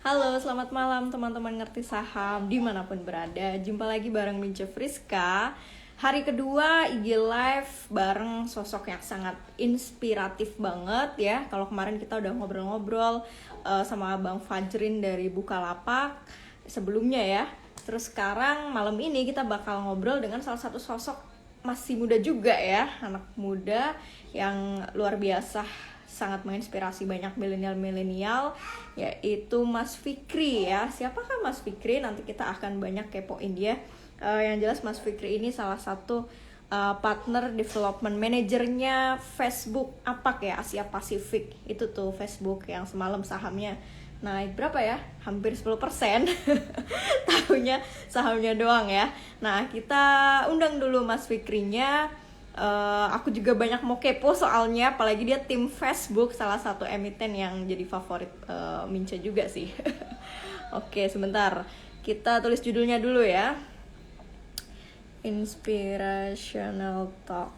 Halo, selamat malam teman-teman ngerti saham dimanapun berada. Jumpa lagi bareng Mince Friska. Hari kedua IG Live bareng sosok yang sangat inspiratif banget ya. Kalau kemarin kita udah ngobrol-ngobrol sama Bang Fajrin dari Bukalapak sebelumnya ya. Terus sekarang malam ini kita bakal ngobrol dengan salah satu sosok masih muda juga ya, anak muda yang luar biasa, sangat menginspirasi banyak milenial-milenial, yaitu Mas Fikri ya. Siapakah Mas Fikri? Nanti kita akan banyak kepoin dia. Yang jelas Mas Fikri ini salah satu partner development manajernya Facebook Apak ya, Asia Pasifik. Itu tuh Facebook yang semalam sahamnya naik berapa ya? Hampir 10%. Tahunya sahamnya doang ya. Nah, kita undang dulu Mas Fikrinya. Aku juga banyak mau kepo soalnya, apalagi dia tim Facebook, salah satu emiten yang jadi favorit Mince juga sih. Oke, sebentar. Kita tulis judulnya dulu ya. Inspirational Talk.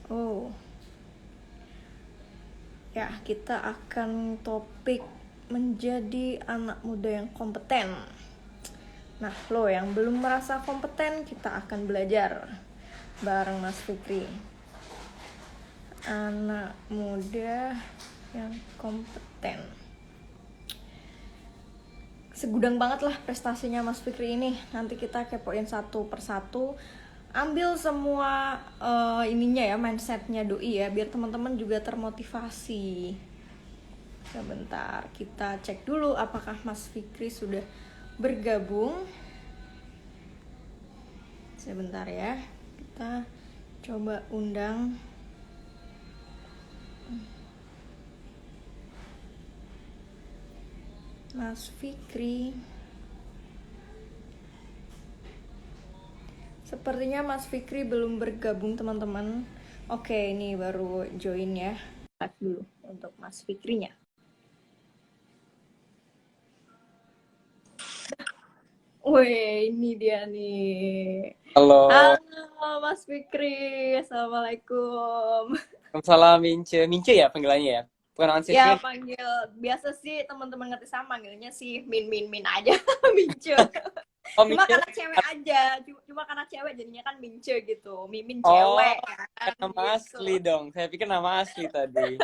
Oh. Ya, kita akan topik menjadi anak muda yang kompeten. Nah, lo yang belum merasa kompeten, kita akan belajar bareng Mas Fikri. Anak muda yang kompeten. Segudang banget lah prestasinya Mas Fikri ini. Nanti kita kepoin satu persatu. Ambil semua ininya ya, mindsetnya doi ya, biar teman-teman juga termotivasi. Sebentar, kita cek dulu apakah Mas Fikri sudah bergabung. Sebentar ya, kita coba undang. Mas Fikri. Sepertinya Mas Fikri belum bergabung teman-teman. Oke, ini baru join ya. Live dulu untuk Mas Fikrinya. Wih, ini dia nih. Halo, Halo Mas Fikri, Assalamualaikum. Waalaikumsalam Mince. Mince ya panggilannya ya? Ya Pronunciation-nya. panggil, biasa sih teman-teman ngerti sama manggilnya sih Min aja, Mince. Oh, Cuma Mince. karena cewek aja, cuma karena cewek jadinya kan Mince gitu. Mimin Oh, cewek bukan kan nama gitu. asli dong. Saya pikir nama asli tadi.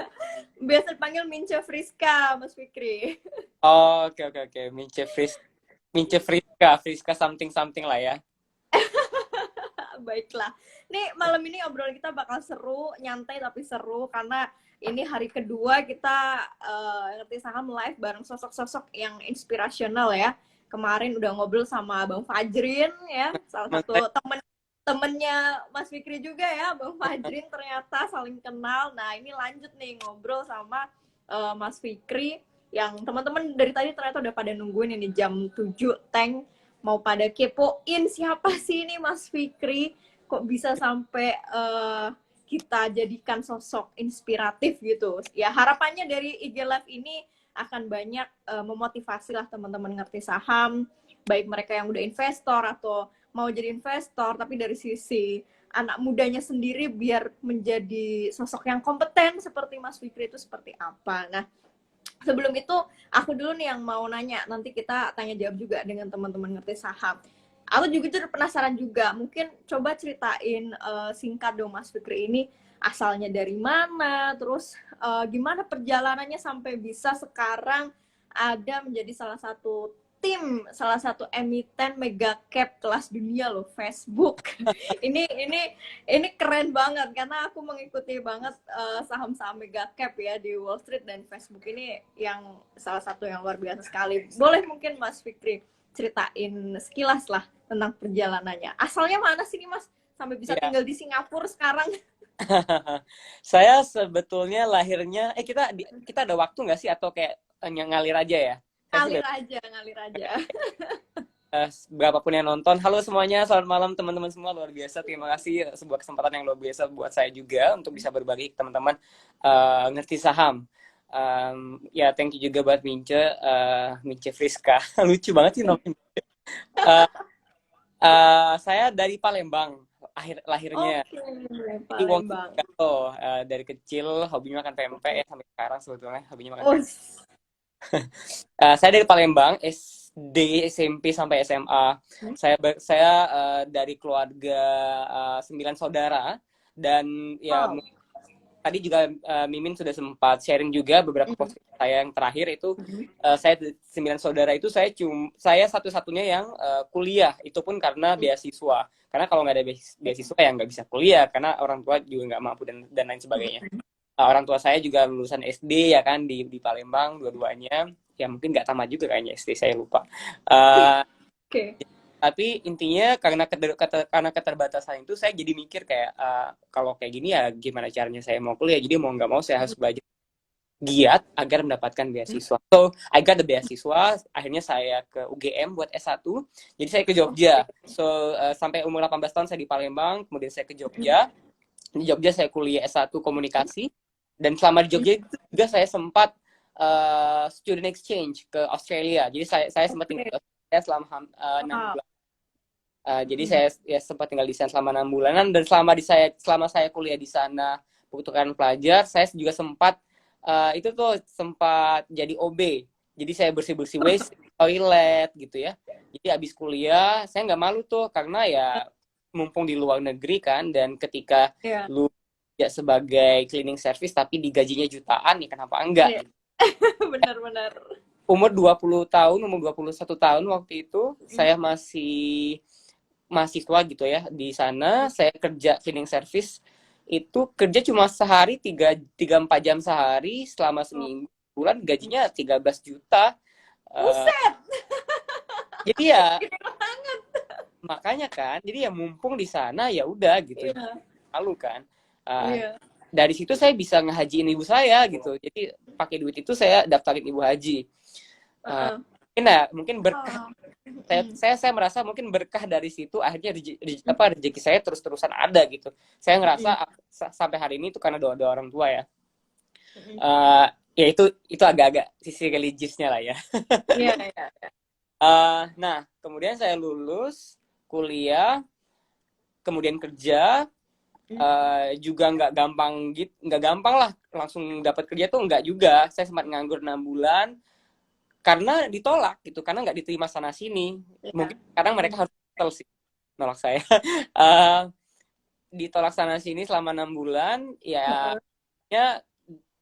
Biasa dipanggil Mince Friska, Mas Fikri. Oh, oke, oke, oke. Mince Friska. Friska something lah ya. Baiklah. Nih malam ini obrolan kita bakal seru, nyantai tapi seru karena ini hari kedua kita ngerti saham live bareng sosok-sosok yang inspirasional ya. Kemarin udah ngobrol sama Bang Fajrin ya, salah satu temennya Mas Fikri juga ya, Bang Fajrin ternyata saling kenal. Nah ini lanjut nih ngobrol sama Mas Fikri yang teman-teman dari tadi ternyata udah pada nungguin ini jam 7 tank mau pada kepoin siapa sih ini Mas Fikri, kok bisa sampai kita jadikan sosok inspiratif gitu ya. Harapannya dari IG Live ini akan banyak memotivasi lah teman-teman ngerti saham, baik mereka yang udah investor atau mau jadi investor, tapi dari sisi anak mudanya sendiri biar menjadi sosok yang kompeten seperti Mas Fikri itu seperti apa. Nah, sebelum itu aku dulu nih yang mau nanya, nanti kita tanya jawab juga dengan teman-teman ngerti saham. Aku juga tuh penasaran juga, mungkin coba ceritain singkat dong Mas Fikri ini asalnya dari mana, terus gimana perjalanannya sampai bisa sekarang ada menjadi salah satu tim, salah satu emiten mega cap kelas dunia loh, Facebook. Ini keren banget karena aku mengikuti banget saham-saham mega cap ya di Wall Street, dan Facebook ini yang salah satu yang luar biasa sekali. Boleh mungkin Mas Fikri ceritain sekilas lah tentang perjalanannya. Asalnya mana sih nih Mas sampai bisa Ya. tinggal di Singapura sekarang? Saya sebetulnya lahirnya, kita ada waktu nggak sih atau kayak ngalir aja ya? Saya sih Ngalir aja. berapapun yang nonton. Halo semuanya, selamat malam teman-teman semua, luar biasa. Terima kasih sebuah kesempatan yang luar biasa buat saya juga untuk bisa berbagi ke teman-teman ngerti saham. Ya, thank you juga buat Mince Friska. Lucu banget sih namanya. Uh, saya dari Palembang. lahirnya. Oke, Jadi Wong Palembang. Gato dari kecil hobinya makan pempek ya, sampai sekarang sebetulnya hobinya makan Oh, pempek. Saya dari Palembang, SD, SMP sampai SMA. Saya dari keluarga 9 saudara, dan ya wow. tadi juga Mimin sudah sempat sharing juga beberapa Mhm. post saya yang terakhir itu, Mhm. saya 9 saudara itu saya satu-satunya yang kuliah, itu pun karena beasiswa. Karena kalau nggak ada beasiswa ya nggak bisa kuliah, karena orang tua juga nggak mampu dan lain sebagainya. Orang tua saya juga lulusan SD ya kan, di Palembang dua-duanya. Ya mungkin nggak tamat juga kayaknya SD, saya lupa. Uh, Oke. tapi intinya karena keterbatasan itu, saya jadi mikir kayak kalau kayak gini ya gimana caranya saya mau kuliah. Jadi mau nggak mau saya harus belajar giat agar mendapatkan beasiswa. So I got the beasiswa. Akhirnya saya ke UGM buat S1. Jadi saya ke Jogja. So sampai umur 18 tahun saya di Palembang, kemudian saya ke Jogja. Di Jogja saya kuliah S1 komunikasi, dan selama di Jogja itu juga saya sempat student exchange ke Australia. Jadi saya sempat tinggal di Australia selama 6 bulan. Jadi saya ya sempat tinggal di sana selama 6 bulanan, dan selama saya kuliah di sana membutuhkan pelajar, saya juga sempat itu tuh sempat jadi OB. Jadi saya bersih-bersih waste toilet gitu ya. Jadi habis kuliah saya nggak malu tuh, karena ya mumpung di luar negeri kan, dan ketika Iya. lu ya sebagai cleaning service tapi digajinya jutaan, ya kenapa enggak? Iya. Benar-benar. Umur 20 tahun, umur 21 tahun waktu itu, saya masih mahasiswa gitu ya. Di sana saya kerja cleaning service, itu kerja cuma sehari 3-4 jam sehari selama seminggu. Bulan gajinya 13 juta. Eh, Buset. jadi ya Gede banget. makanya kan, jadi ya mumpung di sana ya udah gitu. Iya. Lalu kan Iya. dari situ saya bisa ngehajiin ibu saya gitu. Jadi pakai duit itu saya daftarin ibu haji. Eh, Heeh. mungkin berkah. Oh. Saya merasa mungkin berkah dari situ, akhirnya rezeki saya terus-terusan ada gitu. Saya ngerasa sampai hari ini itu karena doa-doa orang tua ya. Eh, ya itu agak-agak sisi religiusnya lah ya. Iya, iya. Nah, kemudian saya lulus kuliah, kemudian kerja, juga nggak gampang gitu, nggak gampang lah langsung dapat kerja tuh, nggak juga. Saya sempat nganggur 6 bulan karena ditolak gitu, karena nggak diterima sana sini. Mungkin sekarang mereka harus settle sih nolak saya. uh, Ditolak sana sini selama 6 bulan, ya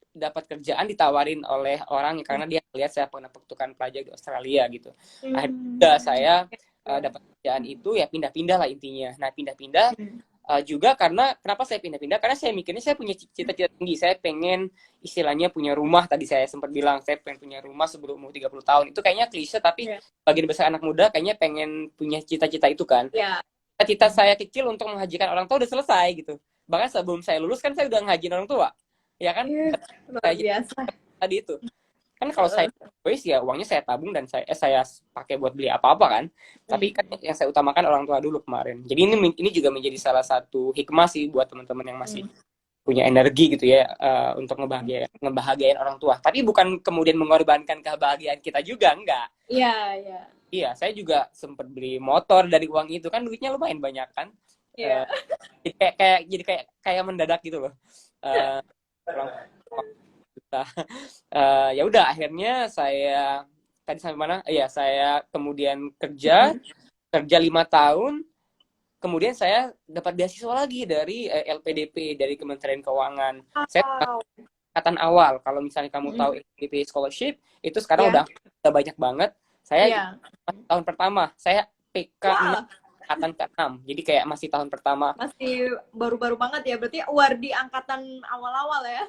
dapat kerjaan ditawarin oleh orang karena dia lihat saya pernah pertukaran pelajar di Australia gitu. Akhirnya saya dapat kerjaan itu, ya pindah-pindah lah intinya. Nah, pindah-pindah juga karena kenapa saya pindah-pindah, karena saya mikirnya saya punya cita-cita tinggi. Saya pengen istilahnya punya rumah. Tadi saya sempat bilang saya pengen punya rumah sebelum umur 30 tahun. Itu kayaknya klise, tapi bagian besar anak muda kayaknya pengen punya cita-cita itu kan. Cita-cita saya kecil untuk menghajikan orang tua udah selesai gitu. Bahkan sebelum saya lulus kan saya udah ngajin orang tua, ya kan. Luar biasa. Tadi itu kan, kalau saya ya uangnya saya tabung dan saya pakai buat beli apa-apa kan. Tapi kan yang saya utamakan orang tua dulu kemarin. Jadi ini juga menjadi salah satu hikmah sih buat teman-teman yang masih punya energi gitu ya, untuk ngebahagiain orang tua. Tapi bukan kemudian mengorbankan kebahagiaan kita juga, enggak. Iya, iya. Iya, saya juga sempat beli motor dari uang itu, kan duitnya lumayan banyak kan. Iya. Jadi kayak mendadak gitu loh. Ya udah, akhirnya saya tadi sampai mana? Iya, saya kemudian kerja 5 tahun, kemudian saya dapat beasiswa lagi dari LPDP, dari Kementerian Keuangan. Saya angkatan awal. Kalau misalnya kamu tahu LPDP scholarship, itu sekarang udah banyak banget. Saya tahun pertama, saya PK 6, angkatan ke-6. Jadi kayak masih tahun pertama. Masih baru-baru banget ya. Berarti award di angkatan awal-awal ya.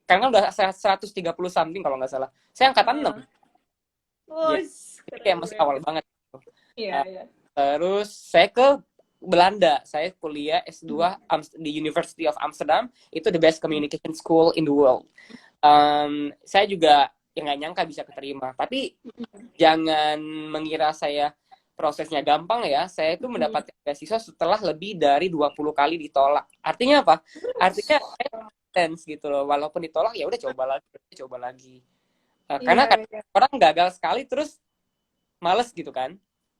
Karena udah 130 something kalau nggak salah. Saya angkatan 6. Jadi kayak masih awal banget. Iya. Terus saya ke Belanda. Saya kuliah S2 di University of Amsterdam. Itu the best communication school in the world. Saya juga nggak nyangka bisa keterima. Tapi jangan mengira saya prosesnya gampang ya. Saya itu mendapatkan beasiswa setelah lebih dari 20 kali ditolak. Artinya apa? Artinya saya gitu loh. Walaupun ditolak ya udah coba lagi. Karena kan orang gagal sekali terus males gitu kan.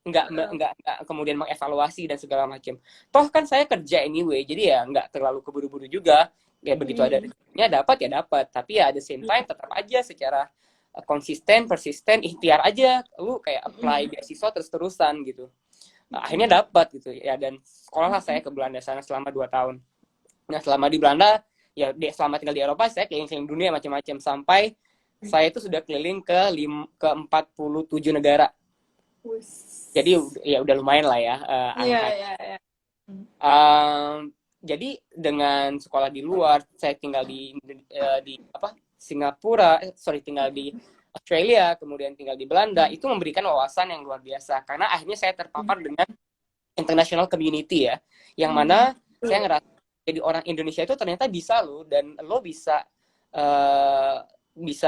nggak kemudian mengevaluasi dan segala macam. Toh kan saya kerja anyway, jadi ya nggak terlalu keburu-buru juga. Ya begitu ada rezekinya dapat ya dapat. Tapi ya at the same time tetap aja secara konsisten, persisten, ikhtiar aja. Lu kayak apply beasiswa terus-terusan gitu. Akhirnya dapat gitu ya, dan sekolahlah saya ke Belanda sana selama 2 tahun. Nah selama di Belanda ya selama tinggal di Eropa saya keliling-keliling dunia macam-macam sampai saya itu sudah keliling ke 47 negara. Jadi ya udah lumayan lah ya angka. Jadi dengan sekolah di luar, saya tinggal di Singapura, tinggal di Australia, kemudian tinggal di Belanda, itu memberikan wawasan yang luar biasa. Karena akhirnya saya terpapar dengan international community ya, yang mana saya ngerasa jadi orang Indonesia itu ternyata bisa loh, dan lo bisa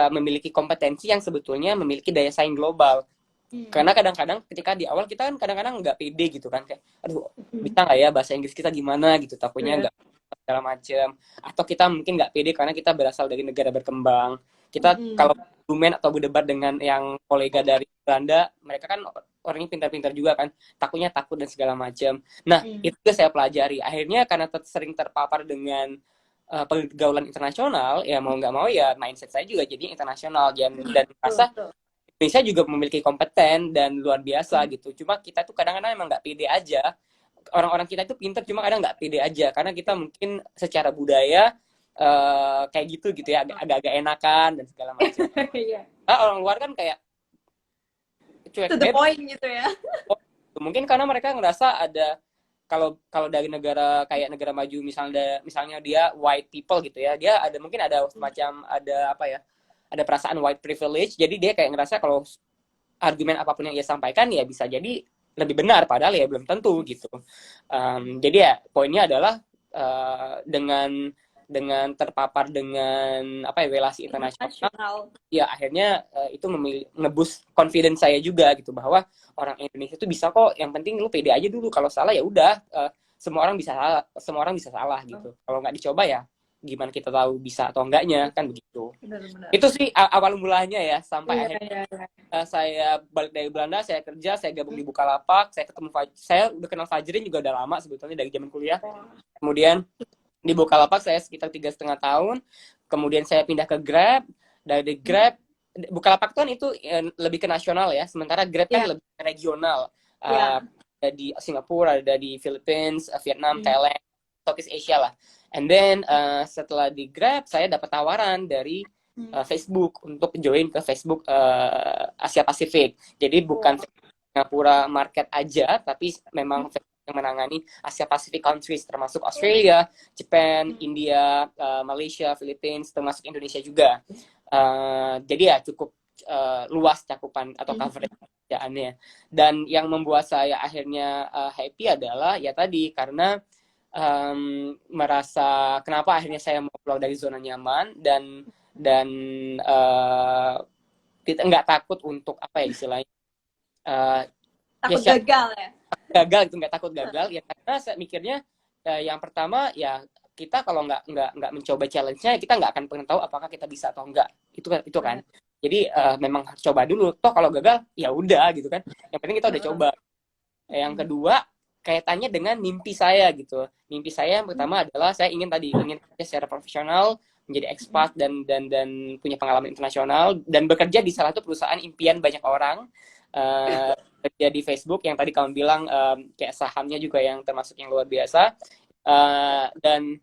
memiliki kompetensi yang sebetulnya memiliki daya saing global. Karena kadang-kadang ketika di awal kita kan kadang-kadang nggak pede gitu kan, kayak aduh bisa nggak ya bahasa Inggris kita gimana gitu, takutnya nggak segala macam, atau kita mungkin nggak pede karena kita berasal dari negara berkembang. Kita kalau argumen atau berdebat dengan yang kolega dari Belanda, mereka kan orangnya pintar-pintar juga kan, takutnya takut dan segala macam. Nah itu juga saya pelajari akhirnya karena sering terpapar dengan pergaulan internasional, ya mau nggak mau ya mindset saya juga jadi internasional, dan merasa Indonesia juga memiliki kompeten dan luar biasa gitu. Cuma kita tuh kadang-kadang emang nggak pede aja. Orang-orang kita itu pintar, cuma kadang nggak pede aja. Karena kita mungkin secara budaya kayak gitu ya, agak-agak enakan dan segala macam. Nah, orang luar kan kayak cuek to the point gitu ya. Mungkin karena mereka ngerasa ada, kalau dari negara kayak negara maju misalnya dia white people gitu ya, dia mungkin ada semacam ada perasaan white privilege, jadi dia kayak ngerasa kalau argumen apapun yang ia sampaikan ya bisa jadi lebih benar, padahal ya belum tentu gitu. Jadi ya poinnya adalah dengan terpapar dengan relasi internasional, ya akhirnya itu ngeboost confidence saya juga gitu, bahwa orang Indonesia itu bisa kok, yang penting lu pede aja dulu, kalau salah ya udah, semua orang bisa salah gitu. Kalau nggak dicoba ya gimana kita tahu bisa atau enggaknya, kan begitu. Benar. Itu sih awal mulanya ya, sampai akhirnya saya balik dari Belanda, saya kerja, saya gabung di Bukalapak, saya udah kenal Fajrin juga udah lama sebetulnya dari zaman kuliah. Kemudian di Bukalapak saya sekitar 3,5 tahun, kemudian saya pindah ke Grab. Dari Grab, Bukalapak kan itu lebih ke nasional ya, sementara Grab kan lebih regional. Ada di Singapura, ada di Philippines, Vietnam, Thailand, Southeast Asia lah. And then setelah di Grab, saya dapat tawaran dari Facebook untuk join ke Facebook Asia Pasifik. Jadi bukan Singapura market aja, tapi memang yang menangani Asia Pasifik countries, termasuk Australia, Japan, India, Malaysia, Philippines, termasuk Indonesia juga. Jadi ya cukup luas cakupan atau coverage kerjaannya. Dan yang membuat saya akhirnya happy adalah ya tadi, karena merasa kenapa akhirnya saya mau keluar dari zona nyaman, dan nggak takut untuk istilahnya takut gagal ya, gagal gitu, nggak takut gagal ya, karena saya mikirnya yang pertama ya, kita kalau nggak mencoba challenge-nya, kita nggak akan pernah tahu apakah kita bisa atau enggak, itu kan. Jadi memang harus coba dulu, toh kalau gagal ya udah gitu kan, yang penting kita udah coba. Yang kedua kaitannya dengan mimpi saya gitu. Mimpi saya yang pertama adalah saya ingin secara profesional menjadi expat dan punya pengalaman internasional, dan bekerja di salah satu perusahaan impian banyak orang, kerja di Facebook yang tadi kamu bilang, kayak sahamnya juga yang termasuk yang luar biasa, dan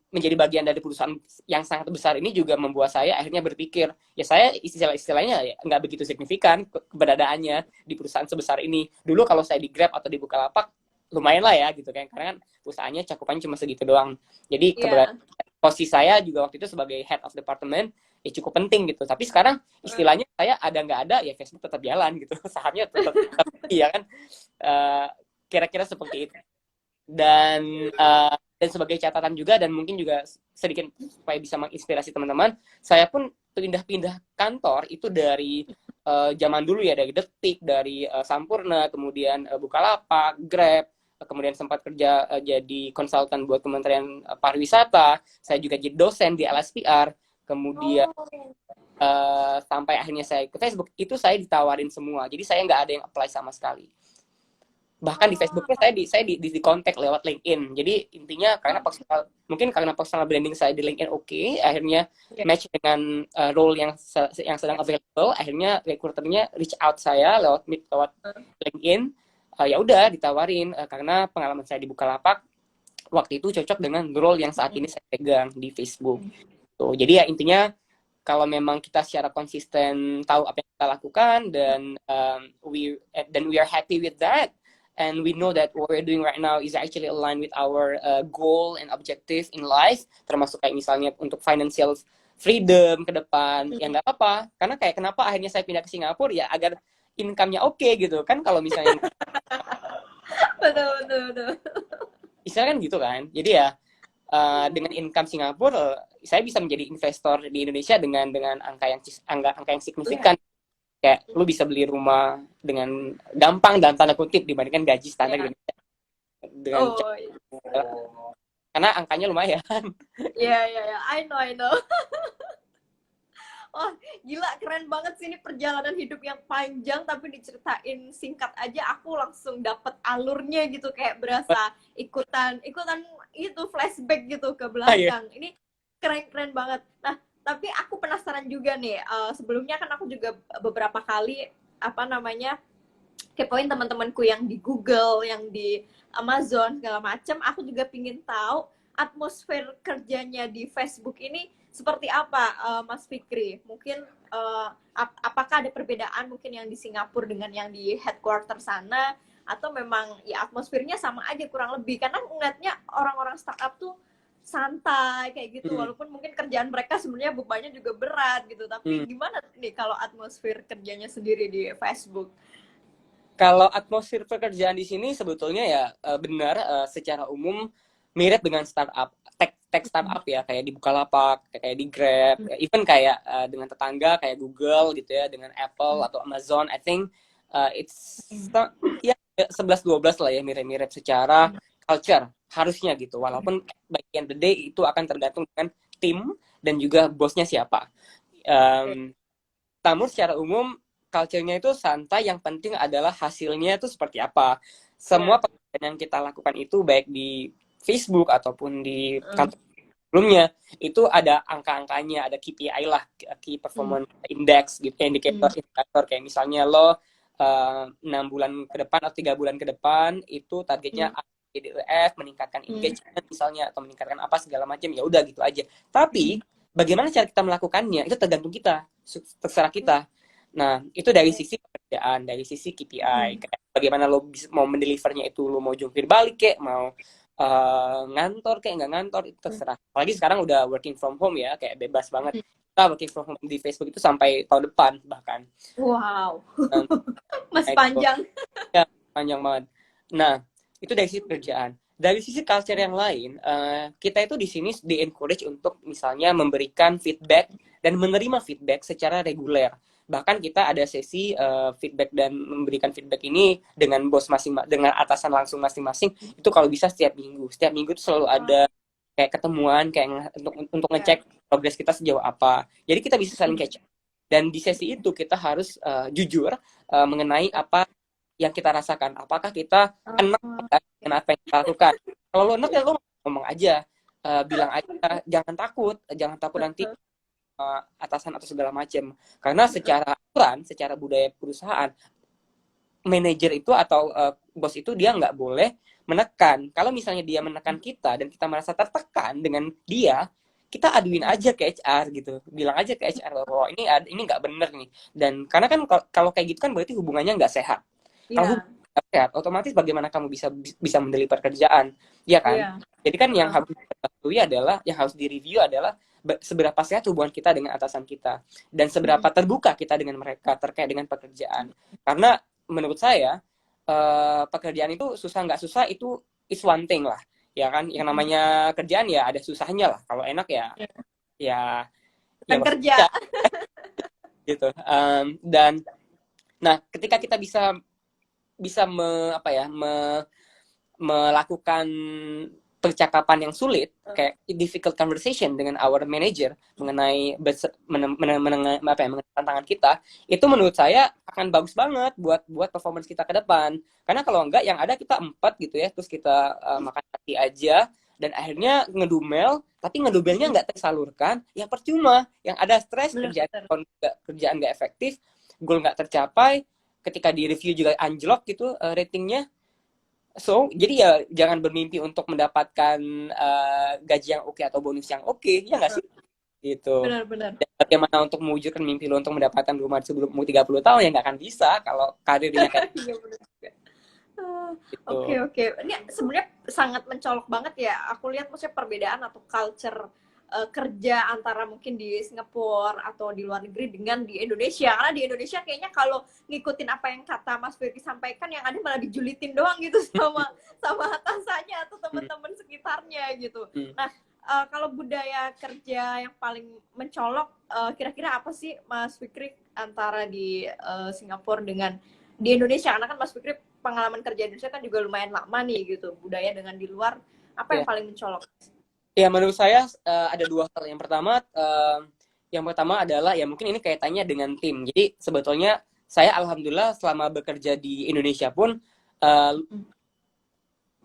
menjadi bagian dari perusahaan yang sangat besar ini juga membuat saya akhirnya berpikir, ya saya istilahnya ya nggak begitu signifikan keberadaannya di perusahaan sebesar ini. Dulu kalau saya di Grab atau di Bukalapak lumayan lah ya gitu kan, karena kan perusahaannya cakupannya cuma segitu doang. Jadi posisi saya juga waktu itu sebagai head of department ya cukup penting gitu. Tapi sekarang istilahnya saya ada nggak ada ya Facebook tetap jalan gitu, sahamnya tetap iya kan, kira-kira seperti itu. Dan sebagai catatan juga, dan mungkin juga sedikit supaya bisa menginspirasi teman-teman, saya pun pindah-pindah kantor itu dari zaman dulu ya, dari Detik, dari Sampurna, kemudian Bukalapak, Grab, kemudian sempat kerja jadi konsultan buat Kementerian Pariwisata, saya juga jadi dosen di LSPR, kemudian Oh. sampai akhirnya saya ke Facebook, itu saya ditawarin semua. Jadi saya nggak ada yang apply sama sekali. Bahkan di Oh. Facebooknya saya di kontak lewat LinkedIn. Jadi intinya karena personal, mungkin karena personal branding saya di LinkedIn oke, akhirnya Ya. match dengan role yang sedang available, akhirnya recruiternya reach out saya lewat LinkedIn. Ya udah ditawarin karena pengalaman saya di Bukalapak waktu itu cocok dengan role yang saat ini saya pegang di Facebook. Tuh, jadi ya intinya kalau memang kita secara konsisten tahu apa yang kita lakukan dan we are happy with that, and we know that what we're doing right now is actually aligned with our goal and objective in life, termasuk kayak misalnya untuk financial freedom ke depan, ya nggak apa-apa. Karena kayak kenapa akhirnya saya pindah ke Singapura ya agar income-nya oke gitu kan. Kalau misalnya Betul, betul, betul. istilah kan gitu kan, jadi ya dengan income Singapura saya bisa menjadi investor di Indonesia dengan angka yang signifikan. Kayak lu bisa beli rumah dengan gampang dalam tanda kutip dibandingkan gaji standar Ya. Indonesia dengan Oh, karena angkanya lumayan. iya, iya, iya. I know, I know. Wah, gila, keren banget sih ini perjalanan hidup yang panjang tapi diceritain singkat aja aku langsung dapet alurnya gitu, kayak berasa ikutan itu flashback gitu ke Iya. belakang. Ini keren banget. Nah, tapi aku penasaran juga nih, sebelumnya kan aku juga beberapa kali apa namanya kepoin teman-temanku yang di Google, yang di Amazon segala macam. Aku juga pingin tahu atmosfer kerjanya di Facebook ini seperti apa, Mas Fikri? Mungkin apakah ada perbedaan mungkin yang di Singapura dengan yang di headquarter sana, atau memang ya atmosfernya sama aja kurang lebih? Karena ngeliatnya orang-orang startup tuh santai kayak gitu, Hmm. walaupun mungkin kerjaan mereka sebenarnya bebannya juga berat gitu. Tapi Hmm. gimana nih kalau atmosfer kerjanya sendiri di Facebook? Kalau atmosfer pekerjaan di sini sebetulnya ya benar secara umum mirip dengan startup, tech startup ya, kayak di Bukalapak, kayak di Grab, even kayak dengan tetangga kayak Google gitu ya, dengan Apple atau Amazon. I think it's ya 11-12 lah ya, mirip-mirip secara culture harusnya gitu. Walaupun by the end of the day itu akan tergantung dengan tim dan juga bosnya siapa. Namun secara umum culture-nya itu santai, yang penting adalah hasilnya itu seperti apa. Semua pekerjaan yang kita lakukan itu baik di Facebook ataupun di kantor sebelumnya itu ada angka-angkanya, ada KPI lah, Key Performance Index gitu, indikator kayak misalnya lo 6 bulan ke depan atau 3 bulan ke depan itu targetnya DEF, meningkatkan engagement misalnya, atau meningkatkan apa segala macam, ya udah gitu aja. Tapi bagaimana cara kita melakukannya itu tergantung kita, terserah kita. Nah, itu dari sisi pekerjaan, dari sisi KPI. Kayak bagaimana lo mau mendelivernya, itu lo mau jungkir balik kayak, mau ngantor kayak nggak ngantor, itu terserah. Apalagi sekarang udah working from home ya, kayak bebas banget. Kita working from home di Facebook itu sampai tahun depan bahkan. Wow, Nah, masih itu panjang. ya panjang banget. Nah, itu dari sisi pekerjaan. Dari sisi culture yang lain, kita itu di sini di-encourage untuk misalnya memberikan feedback dan menerima feedback secara reguler. Bahkan kita ada sesi feedback dan memberikan feedback ini dengan bos dengan atasan langsung masing-masing. Itu kalau bisa setiap minggu. Setiap minggu itu selalu ada kayak ketemuan kayak untuk ngecek progres kita sejauh apa. Jadi kita bisa saling catch up. Dan di sesi itu kita harus jujur mengenai apa yang kita rasakan. Apakah kita enak dengan apa yang kita lakukan? Kalau lo enak ya lo ngomong aja, bilang aja, jangan takut nanti atasan atau segala macam. Karena secara aturan, secara budaya perusahaan, manajer itu atau bos itu dia nggak boleh menekan. Kalau misalnya dia menekan kita dan kita merasa tertekan dengan dia, kita aduin aja ke HR gitu, bilang aja ke HR bahwa ini nggak bener nih. Dan karena kan kalau kayak gitu kan berarti hubungannya nggak sehat. Kalau hubungan nggak sehat, otomatis bagaimana kamu bisa mendeliver kerjaan, ya kan? Jadi kan yang harus diketahui adalah, yang harus direview adalah seberapa sehat hubungan kita dengan atasan kita dan seberapa terbuka kita dengan mereka terkait dengan pekerjaan. Karena menurut saya pekerjaan itu susah nggak susah itu is one thing lah, ya kan? Yang namanya kerjaan ya ada susahnya lah. Kalau enak ya ya ya kerja. gitu. Dan nah ketika kita bisa melakukan percakapan yang sulit, kayak difficult conversation dengan our manager mengenai mengenai tantangan kita, itu menurut saya akan bagus banget buat performance kita ke depan. Karena kalau enggak, yang ada kita empat gitu ya, terus kita makan hati aja, dan akhirnya ngedumel, tapi ngedumelnya nggak tersalurkan, ya percuma. Yang ada stres, kerjaan nggak efektif, goal nggak tercapai, ketika di review juga anjlok gitu ratingnya. So, jadi ya jangan bermimpi untuk mendapatkan gaji yang oke atau bonus yang oke, ya nggak sih? Gitu. Benar-benar. Dan bagaimana untuk mewujudkan mimpi lo untuk mendapatkan rumah sebelum umur 30 tahun, ya nggak akan bisa kalau karirnya kayak Iya benar juga. gitu. Oke. Ini sebenarnya sangat mencolok banget ya. Aku lihat maksudnya perbedaan atau culture kerja antara mungkin di Singapura atau di luar negeri dengan di Indonesia. Karena di Indonesia kayaknya kalau ngikutin apa yang kata Mas Firky sampaikan, yang ada malah dijulitin doang gitu sama atasannya atau teman-teman sekitarnya gitu. Nah, kalau budaya kerja yang paling mencolok, kira-kira apa sih Mas Fikri antara di Singapura dengan di Indonesia? Karena kan Mas Fikri pengalaman kerja di Indonesia kan juga lumayan lama nih gitu. Budaya dengan di luar, apa yang paling mencolok? Ya, menurut saya ada dua hal. Yang pertama adalah, ya mungkin ini kaitannya dengan tim. Jadi sebetulnya saya alhamdulillah selama bekerja di Indonesia pun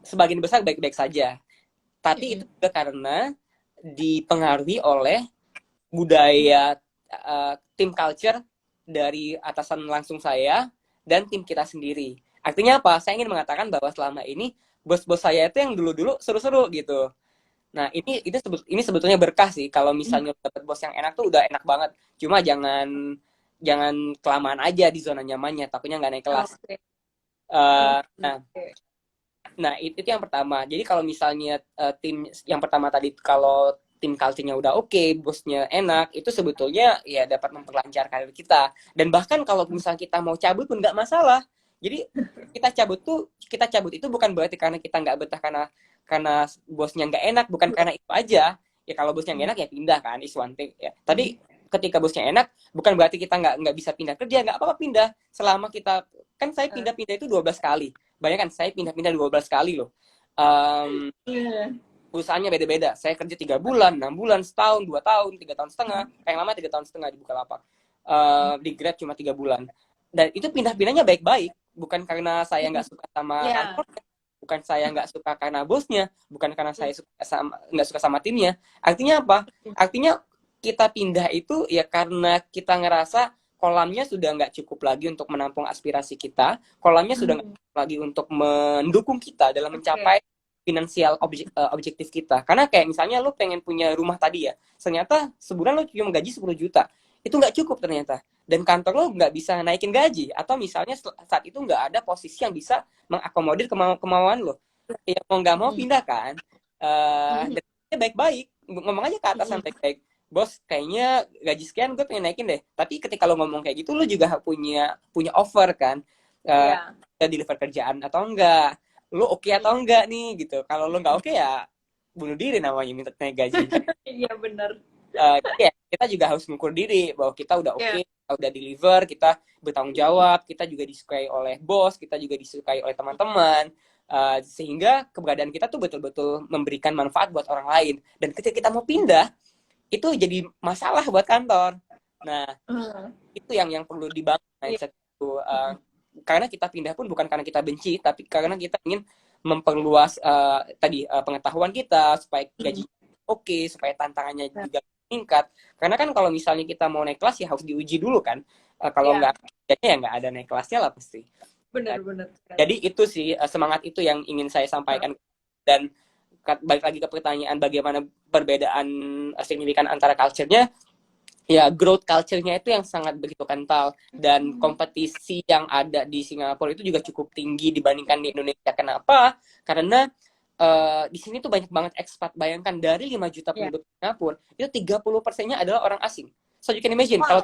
sebagian besar baik-baik saja. Tapi itu juga karena dipengaruhi oleh budaya tim culture dari atasan langsung saya dan tim kita sendiri. Artinya apa? Saya ingin mengatakan bahwa selama ini bos-bos saya itu yang dulu-dulu seru-seru gitu. Nah, ini sebetulnya berkah sih. Kalau misalnya dapat bos yang enak tuh udah enak banget. Cuma jangan kelamaan aja di zona nyamannya, takutnya nggak naik kelas. Nah, itu yang pertama. Jadi kalau misalnya tim yang pertama tadi, kalau tim culture-nya udah oke, bosnya enak, itu sebetulnya ya dapat memperlancar karir kita. Dan bahkan kalau misalnya kita mau cabut pun nggak masalah. Jadi kita cabut itu bukan berarti karena kita nggak betah karena bosnya nggak enak, bukan karena itu aja. Ya kalau bosnya nggak enak ya pindah kan, is one thing ya. Tapi ketika bosnya enak, bukan berarti kita nggak bisa pindah kerja, nggak apa-apa pindah. Selama kita, kan saya pindah-pindah itu 12 kali. Bayangkan saya pindah-pindah 12 kali loh. Perusahaannya beda-beda. Saya kerja 3 bulan, 6 bulan, setahun, 2 tahun, 3 tahun setengah. Yang lama 3 tahun setengah di Bukalapak. Di Grab cuma 3 bulan. Dan itu pindah-pindahnya baik-baik. Bukan karena saya nggak suka sama kantor, bukan saya nggak suka karena bosnya, bukan karena saya nggak suka sama timnya. Artinya apa? Artinya kita pindah itu ya karena kita ngerasa kolamnya sudah nggak cukup lagi untuk menampung aspirasi kita, kolamnya sudah nggak cukup lagi untuk mendukung kita dalam mencapai finansial objektif kita. Karena kayak misalnya lo pengen punya rumah tadi ya, ternyata sebulan lo cuma gaji 10 juta. Itu nggak cukup ternyata. Dan kantor lo nggak bisa naikin gaji. Atau misalnya saat itu nggak ada posisi yang bisa mengakomodir kemauan lo. Ya mau nggak mau pindah kan. Dan baik-baik. Ngomong aja ke atasan baik-baik. Bos, kayaknya gaji sekian gue pengen naikin deh. Tapi ketika lo ngomong kayak gitu, lo juga punya offer kan. Kita deliver kerjaan atau enggak. Lo oke atau enggak nih gitu. Kalau lo nggak oke ya bunuh diri namanya minta naik gaji. Iya benar. Kita juga harus mengukur diri bahwa kita udah oke, kita udah deliver, kita bertanggung jawab, kita juga disukai oleh bos, kita juga disukai oleh teman-teman, sehingga keberadaan kita tuh betul-betul memberikan manfaat buat orang lain. Dan ketika kita mau pindah, itu jadi masalah buat kantor. Nah, itu yang perlu dibangun mindset itu. Karena kita pindah pun bukan karena kita benci, tapi karena kita ingin memperluas pengetahuan kita supaya gaji oke, supaya tantangannya juga meningkat. Karena kan kalau misalnya kita mau naik kelas ya harus diuji dulu kan. Kalau nggak, ya nggak ada naik kelasnya lah pasti. Benar. Jadi itu sih semangat itu yang ingin saya sampaikan. Dan balik lagi ke pertanyaan bagaimana perbedaan signifikan antara culture-nya. Ya, growth culture-nya itu yang sangat begitu kental. Dan kompetisi yang ada di Singapura itu juga cukup tinggi dibandingkan di Indonesia. Kenapa? Karena di sini tuh banyak banget expat. Bayangkan dari 5 juta penduduk Singapura, itu 30%-nya adalah orang asing. So you can imagine, kalau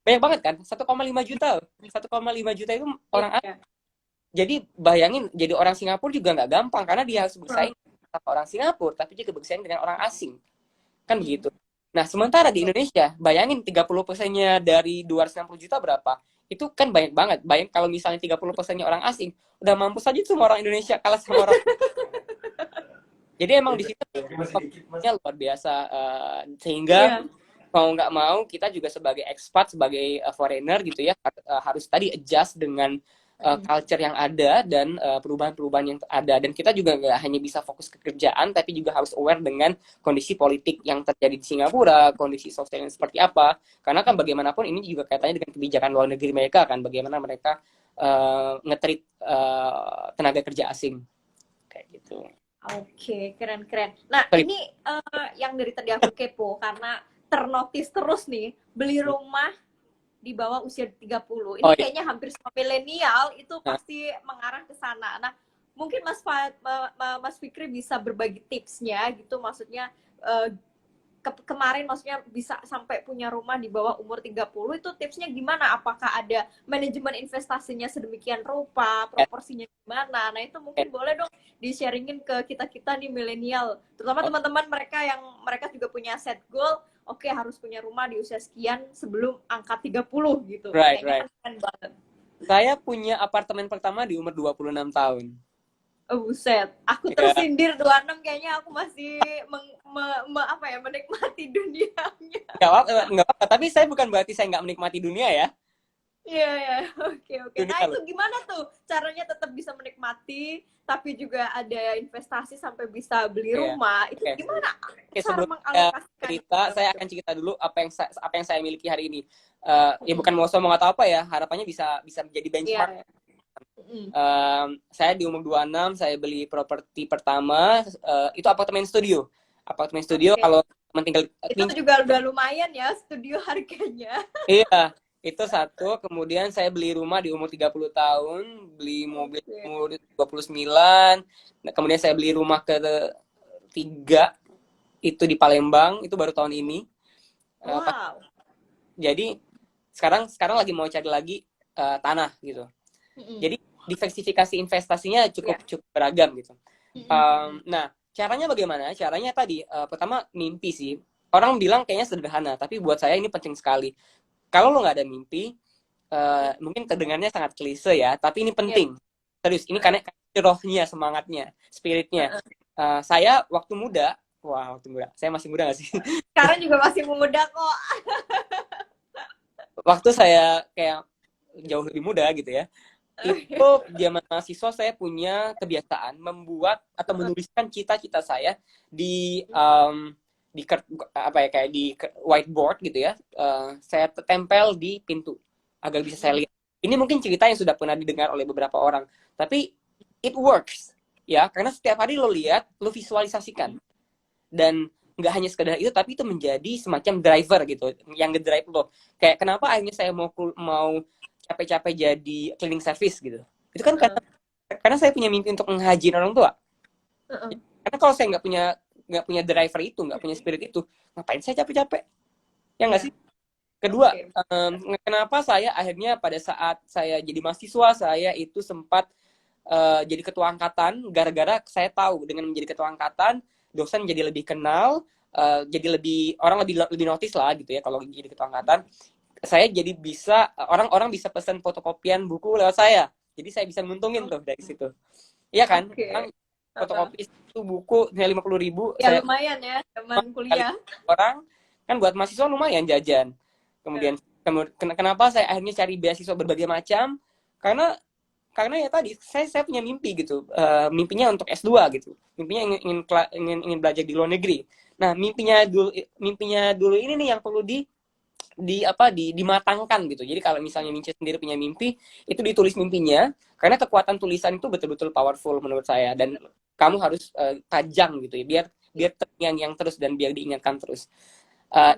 banyak banget kan, 1,5 juta. 1,5 juta itu orang asing. Jadi bayangin, jadi orang Singapura juga nggak gampang, karena dia harus bersaing sama orang Singapura, tapi juga bersaing dengan orang asing. Kan begitu. Nah, sementara di Indonesia, bayangin 30%-nya dari 260 juta berapa? Itu kan banyak banget. Bayangin kalau misalnya 30%-nya orang asing, udah mampus aja semua orang Indonesia kalah sama orang Jadi emang di situ kompetisinya luar biasa, sehingga Iya. mau nggak mau kita juga sebagai expat, sebagai foreigner gitu ya, harus tadi adjust dengan culture yang ada dan perubahan-perubahan yang ada. Dan kita juga nggak hanya bisa fokus ke kerjaan, tapi juga harus aware dengan kondisi politik yang terjadi di Singapura, kondisi sosial yang seperti apa. Karena kan bagaimanapun ini juga kaitannya dengan kebijakan luar negeri mereka kan, bagaimana mereka nge-treat tenaga kerja asing kayak gitu. Oke, keren-keren. Nah, Sorry. ini yang dari tadi aku kepo karena ternotis terus nih, beli rumah di bawah usia 30. Oh Ini iya. kayaknya hampir semua milenial itu Nah, pasti mengarah ke sana. Nah, mungkin Mas Fikri bisa berbagi tipsnya gitu, maksudnya eh, kemarin maksudnya bisa sampai punya rumah di bawah umur 30 itu tipsnya gimana? Apakah ada manajemen investasinya sedemikian rupa, ya, proporsinya gimana? Nah, itu ya. mungkin boleh dong di-sharingin ke kita-kita nih milenial. Terutama Oh, teman-teman mereka yang mereka juga punya set goal, oke harus punya rumah di usia sekian sebelum angka 30 gitu. right, Kayaknya right. kan keren banget. Saya punya apartemen pertama di umur 26 tahun. Oh, buset. Aku Ya, tersindir 26 kayaknya aku masih menikmati dunianya. nggak apa, tapi saya bukan berarti saya nggak menikmati dunia ya. Iya, ya. Oke, oke. Nah, Dunia itu loh. gimana tuh caranya tetap bisa menikmati, tapi juga ada investasi sampai bisa beli Ya. rumah. Itu Oke. gimana Oke, cara sebelum saya mengalokasikan cerita, saya gitu? akan cerita dulu apa yang saya miliki hari ini. Ya Mm-mm. bukan mau sombong atau apa ya, harapannya bisa bisa menjadi Iya, benchmark. ya. Mm-mm. Saya di umur 26 saya beli properti pertama, itu apartemen studio. Apartemen studio Oke. kalau teman tinggal Itu juga udah lumayan ya studio harganya. iya, itu satu. Kemudian saya beli rumah di umur 30 tahun, beli mobil Oke. umur 29. Nah, kemudian saya beli rumah ketiga itu di Palembang, itu baru tahun ini. Wow. Jadi sekarang sekarang lagi mau cari lagi tanah gitu. Mm-mm. Jadi diversifikasi investasinya Iya. cukup cukup beragam gitu. Mm-mm. Nah, caranya bagaimana? Caranya tadi pertama mimpi sih. Orang bilang kayaknya sederhana, tapi buat saya ini penting sekali. Kalau lo nggak ada mimpi, mungkin kedengarannya sangat klise ya, tapi ini Iya. penting. Serius, ini karena rohnya, semangatnya, spiritnya. Saya waktu muda, wah waktu muda, saya masih muda nggak sih? Sekarang juga masih muda kok. Waktu saya kayak jauh lebih muda gitu ya, itu zaman mahasiswa saya punya kebiasaan membuat atau menuliskan cita-cita saya di di apa ya kayak di whiteboard gitu ya. Saya tempel di pintu agar bisa saya lihat. Ini mungkin cerita yang sudah pernah didengar oleh beberapa orang, tapi it works ya, karena setiap hari lo lihat, lo visualisasikan, dan nggak hanya sekedar itu, tapi itu menjadi semacam driver gitu yang ngedrive lo. Kayak kenapa akhirnya saya mau capek-capek jadi cleaning service gitu, itu kan karena saya punya mimpi untuk menghajiin orang tua. Karena kalau saya nggak punya driver itu, nggak punya spirit itu, ngapain saya capek-capek, ya nggak Iya. sih? Kedua, Oke. kenapa saya akhirnya pada saat saya jadi mahasiswa, saya itu sempat jadi ketua angkatan, gara-gara saya tahu dengan menjadi ketua angkatan, dosen jadi lebih kenal, jadi lebih orang lebih lebih notice lah gitu ya kalau jadi ketua angkatan. Saya jadi bisa, orang-orang bisa pesan fotokopian buku lewat saya, jadi saya bisa nguntungin tuh dari situ, iya kan? Orang Oke. fotokopi itu buku 50.000, Ya saya lumayan ya zaman kali kuliah. orang kan buat mahasiswa lumayan jajan. Kemudian kenapa saya akhirnya cari beasiswa berbagai macam, karena ya tadi saya punya mimpi gitu. Mimpinya untuk S2 gitu, mimpinya ingin belajar di luar negeri. Nah, mimpinya dulu ini nih yang perlu dimatangkan gitu. Jadi kalau misalnya Mince sendiri punya mimpi, itu ditulis mimpinya, karena kekuatan tulisan itu betul-betul powerful menurut saya, dan kamu harus tajam gitu ya, biar biar terngiang-ngiang terus dan biar diingatkan terus.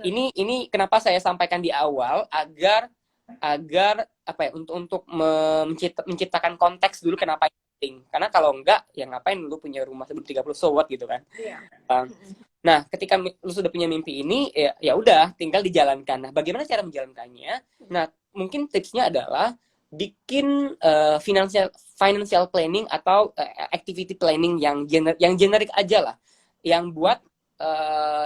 Ini kenapa saya sampaikan di awal, agar agar apa ya, untuk menciptakan konteks dulu kenapa ini penting. Karena kalau enggak, ya ngapain lu punya rumah sebelum 30, so what gitu kan. Iya. Uh, Nah, ketika lu sudah punya mimpi ini, ya udah, tinggal dijalankan. Nah, bagaimana cara menjalankannya? Nah, mungkin tipsnya adalah bikin financial planning atau activity planning yang generik aja lah, yang buat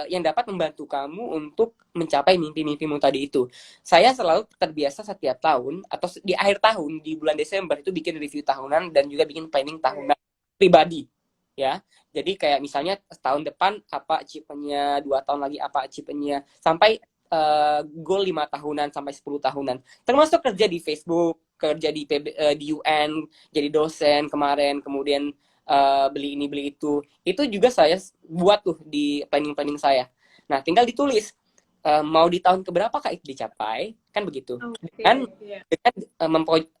yang dapat membantu kamu untuk mencapai mimpi-mimpimu tadi itu. Saya selalu terbiasa setiap tahun atau di akhir tahun di bulan Desember itu bikin review tahunan dan juga bikin planning tahunan pribadi, ya. Jadi kayak misalnya tahun depan apa achievement-nya, 2 tahun lagi apa achievement-nya, sampai goal 5 tahunan sampai 10 tahunan. Termasuk kerja di Facebook, kerja di di UN, jadi dosen kemarin, kemudian beli ini beli itu. Itu juga saya buat tuh di planning-planning saya. Nah, tinggal ditulis mau di tahun keberapa kah itu dicapai, kan begitu. Dengan, dengan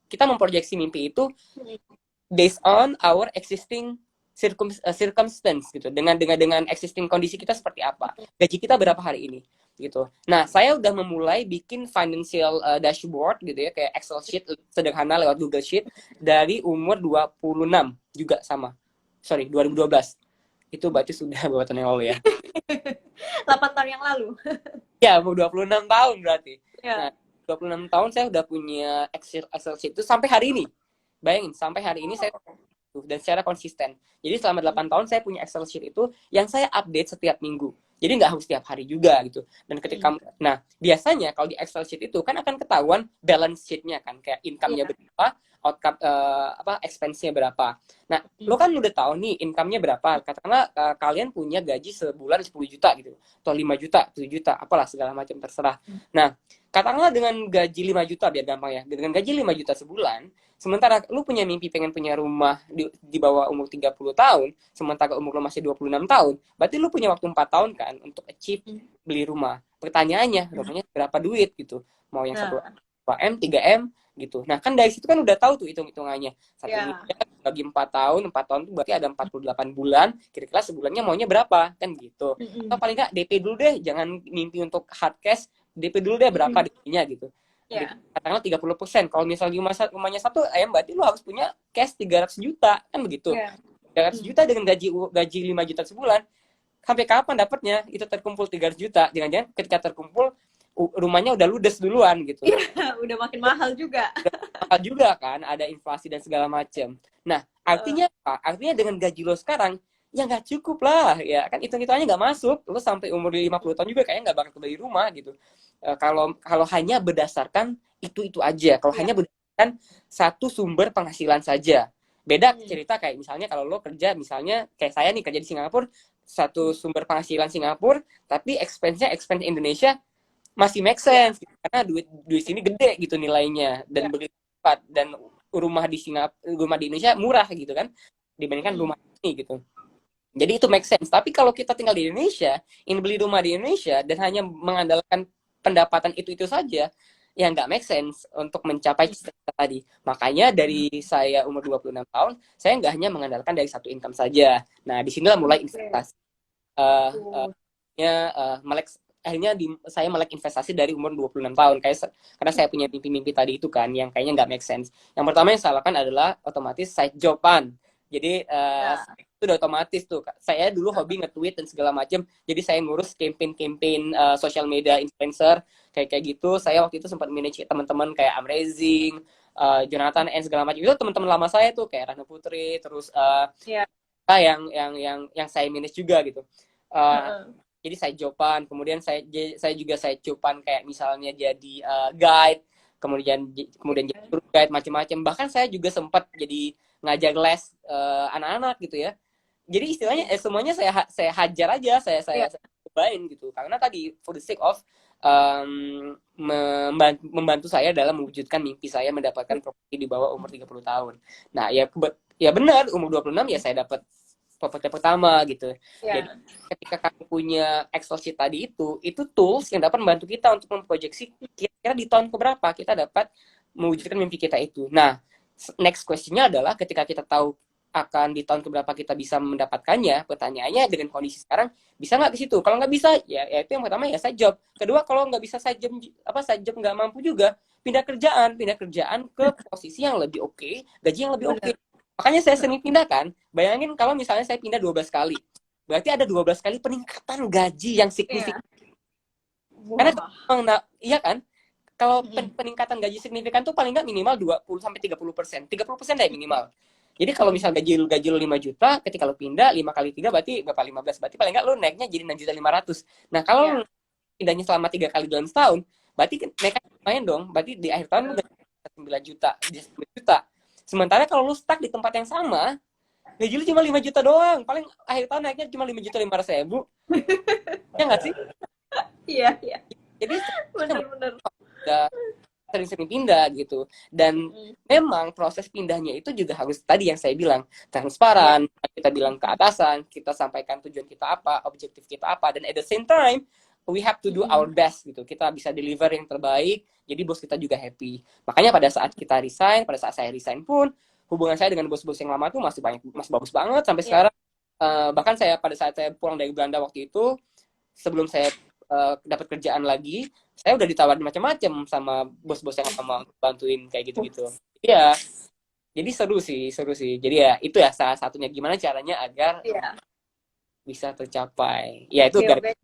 kita memproyeksi mimpi itu based on our existing circumstance gitu, dengan existing kondisi kita seperti apa, gaji kita berapa hari ini gitu. Nah, saya udah memulai bikin financial dashboard gitu ya, kayak Excel sheet sederhana lewat Google Sheet dari umur 26 juga sama. Sorry, 2012. Itu berarti sudah beberapa tahun yang lalu ya. 8 tahun yang lalu. Ya, mau 26 tahun berarti. Ya. Nah, 26 tahun saya udah punya Excel sheet itu sampai hari ini. Bayangin, sampai hari ini saya dan secara konsisten. Jadi selama 8 tahun saya punya Excel sheet itu yang saya update setiap minggu. Jadi nggak harus setiap hari juga gitu. Dan ketika, nah biasanya kalau di Excel sheet itu kan akan ketahuan balance sheet-nya kan, kayak income-nya berapa, outcome expense-nya berapa. Nah, lo kan udah tahu nih income-nya berapa. Katakanlah kalian punya gaji sebulan 10 juta gitu, atau 5 juta, 7 juta, apalah segala macam terserah. Nah, katakanlah dengan gaji 5 juta biar gampang ya. Dengan gaji 5 juta sebulan, sementara lu punya mimpi pengen punya rumah di bawah umur 30 tahun, sementara umur lu masih 26 tahun, berarti lu punya waktu 4 tahun kan untuk achieve beli rumah. Pertanyaannya, rumahnya berapa duit gitu. Mau yang 1M, 3M gitu. Nah, kan dari situ kan udah tahu tuh hitung-hitungannya. 1 miliar bagi 4 tahun, 4 tahun itu berarti ada 48 bulan, kira-kira sebulannya maunya berapa, kan gitu. Atau paling nggak DP dulu deh, jangan mimpi untuk hard cash, DP dulu deh berapa DP-nya gitu. Katakanlah 30%. Kalau misalnya rumahnya 1M, berarti lo harus punya cash 300 juta, kan begitu. 300 juta dengan gaji 5 juta sebulan, sampai kapan dapatnya? Itu terkumpul 300 juta. Jangan-jangan ketika terkumpul, rumahnya udah ludes duluan gitu. Udah makin mahal juga. Mahal juga kan, ada inflasi dan segala macam. Nah, artinya apa? Artinya dengan gaji lo sekarang, ya nggak cukup lah. Ya kan hitung-hitungannya nggak masuk. Lo sampai umur 50 tahun juga kayaknya nggak bakal beli rumah gitu. Kalau hanya berdasarkan itu aja, kalau hanya berdasarkan satu sumber penghasilan saja. Beda cerita kayak misalnya kalau lo kerja, misalnya kayak saya nih kerja di Singapura, satu sumber penghasilan Singapura, tapi expense Indonesia masih make sense gitu, karena duit sini gede gitu nilainya dan berlipat, dan rumah di Indonesia murah gitu kan dibandingkan rumah ini gitu. Jadi itu make sense. Tapi kalau kita tinggal di Indonesia, ingin beli rumah di Indonesia dan hanya mengandalkan pendapatan itu saja, ya nggak make sense untuk mencapai cita-cita tadi. Makanya dari saya umur 26 tahun, saya nggak hanya mengandalkan dari satu income saja. Nah, disinilah mulai investasi. Akhirnya saya melek investasi dari umur 26 tahun. Karena saya punya mimpi-mimpi tadi itu kan, yang kayaknya nggak make sense. Yang pertama yang saya lakukan adalah otomatis side job-an. Jadi itu udah otomatis tuh. Saya dulu hobi nge-tweet dan segala macam. Jadi saya ngurus campaign social media influencer kayak gitu. Saya waktu itu sempat manage teman-teman kayak Amazing, Jonathan and segala macam. Itu teman-teman lama saya tuh kayak Rana Putri, terus yang saya manage juga gitu. Jadi saya joban, kemudian saya juga saya joban kayak misalnya jadi guide, kemudian jadi tour guide macam-macam. Bahkan saya juga sempat jadi ngajar les anak-anak gitu ya. Jadi istilahnya semuanya saya hajar aja, saya cobain gitu. Karena tadi for the sake of membantu saya dalam mewujudkan mimpi saya mendapatkan properti di bawah umur 30 tahun. Nah, ya benar umur 26 ya saya dapat properti pertama gitu. Jadi ketika kamu punya Excel sheet tadi itu tools yang dapat membantu kita untuk memproyeksi kira-kira di tahun keberapa kita dapat mewujudkan mimpi kita itu. Nah, next question-nya adalah ketika kita tahu akan di tahun keberapa kita bisa mendapatkannya, pertanyaannya dengan kondisi sekarang bisa nggak ke situ? Kalau nggak bisa, ya itu yang pertama ya side job. Kedua, kalau nggak bisa side job nggak mampu juga, pindah kerjaan ke posisi yang lebih oke, gaji yang lebih oke. Makanya saya sering pindah kan. Bayangin kalau misalnya saya pindah 12 kali. Berarti ada 12 kali peningkatan gaji yang signifikan. Karena iya kan? Kalau peningkatan gaji signifikan tuh paling nggak minimal 20-30%. 30% deh minimal. Jadi kalau misal gaji lu 5 juta, ketika lu pindah 5 kali 3 berarti berapa 15. Berarti paling nggak lu naiknya jadi 6.500.000. Nah, kalau pindahnya selama 3 kali dalam setahun, berarti naiknya lumayan dong. Berarti di akhir tahun lu 9 juta, 10 juta. Sementara kalau lu stuck di tempat yang sama, gaji lu cuma 5 juta doang, paling akhir tahun naiknya cuma 5.500.000. Ya nggak sih? Iya, iya. Jadi Bener-bener. udah sering-sering pindah gitu. Dan memang proses pindahnya itu juga harus tadi yang saya bilang transparan. Kita bilang ke atasan, kita sampaikan tujuan kita apa, objektif kita apa, dan at the same time we have to do our best gitu. Kita bisa deliver yang terbaik, jadi bos kita juga happy. Makanya pada saat kita resign, pada saat saya resign pun hubungan saya dengan bos-bos yang lama tuh masih bagus banget sampai sekarang. Bahkan saya pada saat saya pulang dari Belanda waktu itu, sebelum saya dapat kerjaan lagi, saya udah ditawarin macam-macam sama bos-bos yang mau bantuin kayak gitu-gitu. Iya, jadi seru sih. Jadi ya itu ya salah satunya gimana caranya agar bisa tercapai. Ya itu Oke,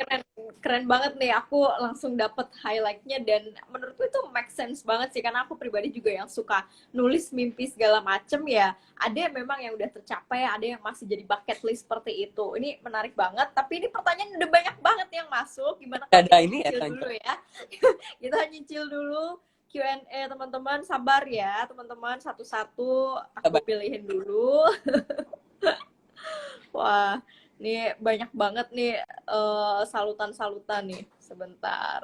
keren banget nih. Aku langsung dapet highlightnya dan menurutku itu make sense banget sih, karena aku pribadi juga yang suka nulis mimpi segala macem ya. Ada yang memang yang udah tercapai, ada yang masih jadi bucket list seperti itu. Ini menarik banget, tapi ini pertanyaan udah banyak banget yang masuk. Gimana kalau ada kita ini nyicil ya dulu ya? Kita nyicil dulu Q&A teman-teman, sabar ya teman-teman, satu-satu aku pilihin dulu. Wah, ini banyak banget nih salutan-salutan nih. Sebentar.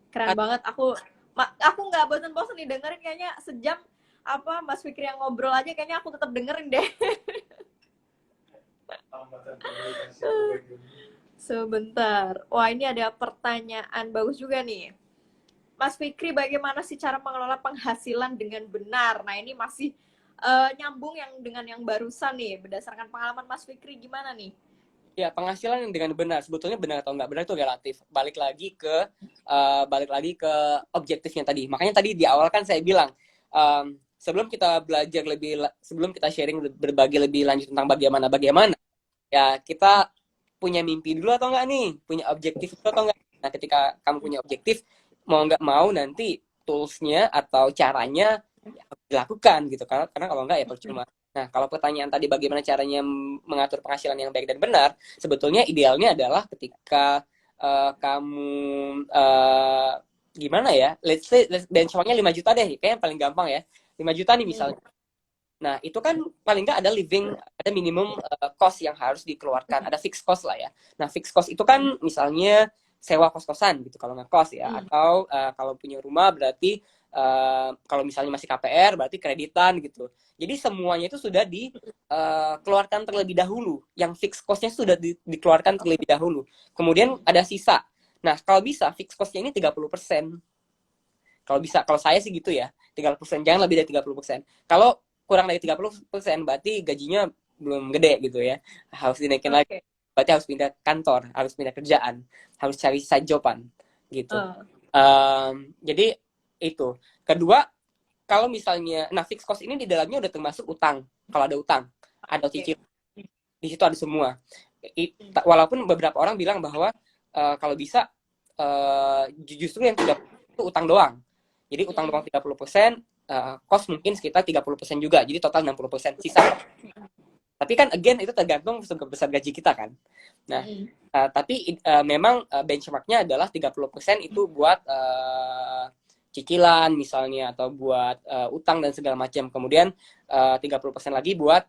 Keren banget. Aku nggak bosan-bosan nih dengerin, kayaknya sejam apa Mas Fikri yang ngobrol aja kayaknya aku tetap dengerin deh. Sebentar. Wah, ini ada pertanyaan bagus juga nih. Mas Fikri, bagaimana sih cara mengelola penghasilan dengan benar? Nah, ini masih nyambung dengan yang barusan nih. Berdasarkan pengalaman Mas Fikri, gimana nih? Ya, penghasilan yang dengan benar, sebetulnya benar atau nggak benar itu relatif. Balik lagi ke objektifnya tadi. Makanya tadi di awal kan saya bilang, sebelum kita sebelum kita sharing berbagi lebih lanjut tentang bagaimana, ya kita punya mimpi dulu atau nggak nih? Punya objektif dulu atau nggak? Nah, ketika kamu punya objektif, mau nggak mau nanti toolsnya atau caranya ya, dilakukan gitu. Karena kalau nggak ya percuma. Nah, kalau pertanyaan tadi bagaimana caranya mengatur penghasilan yang baik dan benar, sebetulnya idealnya adalah ketika kamu gimana ya, let's say benchmarknya 5 juta deh, kayaknya paling gampang ya. 5 juta nih misalnya. Nah, itu kan paling nggak ada minimum cost yang harus dikeluarkan, ada fixed cost lah ya. Nah, fixed cost itu kan misalnya sewa kos-kosan gitu kalau nggak kos ya, atau kalau punya rumah berarti kalau misalnya masih KPR berarti kreditan gitu. Jadi semuanya itu sudah dikeluarkan terlebih dahulu. Yang fixed cost-nya sudah dikeluarkan terlebih dahulu. Kemudian ada sisa. Nah, kalau bisa fixed cost-nya ini 30%. Kalau bisa, kalau saya sih gitu ya, 30%, jangan lebih dari 30%. Kalau kurang dari 30% berarti gajinya belum gede gitu ya. Harus dinaikin lagi. Berarti harus pindah kantor, harus pindah kerjaan, harus cari side joban gitu. Jadi itu. Kedua, kalau misalnya, nah fixed cost ini di dalamnya udah termasuk utang. Kalau ada utang, ada cicilan, di situ ada semua. Walaupun beberapa orang bilang bahwa kalau bisa justru yang 30% itu utang doang. Jadi utang doang 30%, cost mungkin sekitar 30% juga. Jadi total 60% sisa. Tapi kan again itu tergantung besar gaji kita kan. Nah, tapi memang benchmarknya adalah 30% itu buat cicilan misalnya atau buat utang dan segala macam. Kemudian 30% lagi buat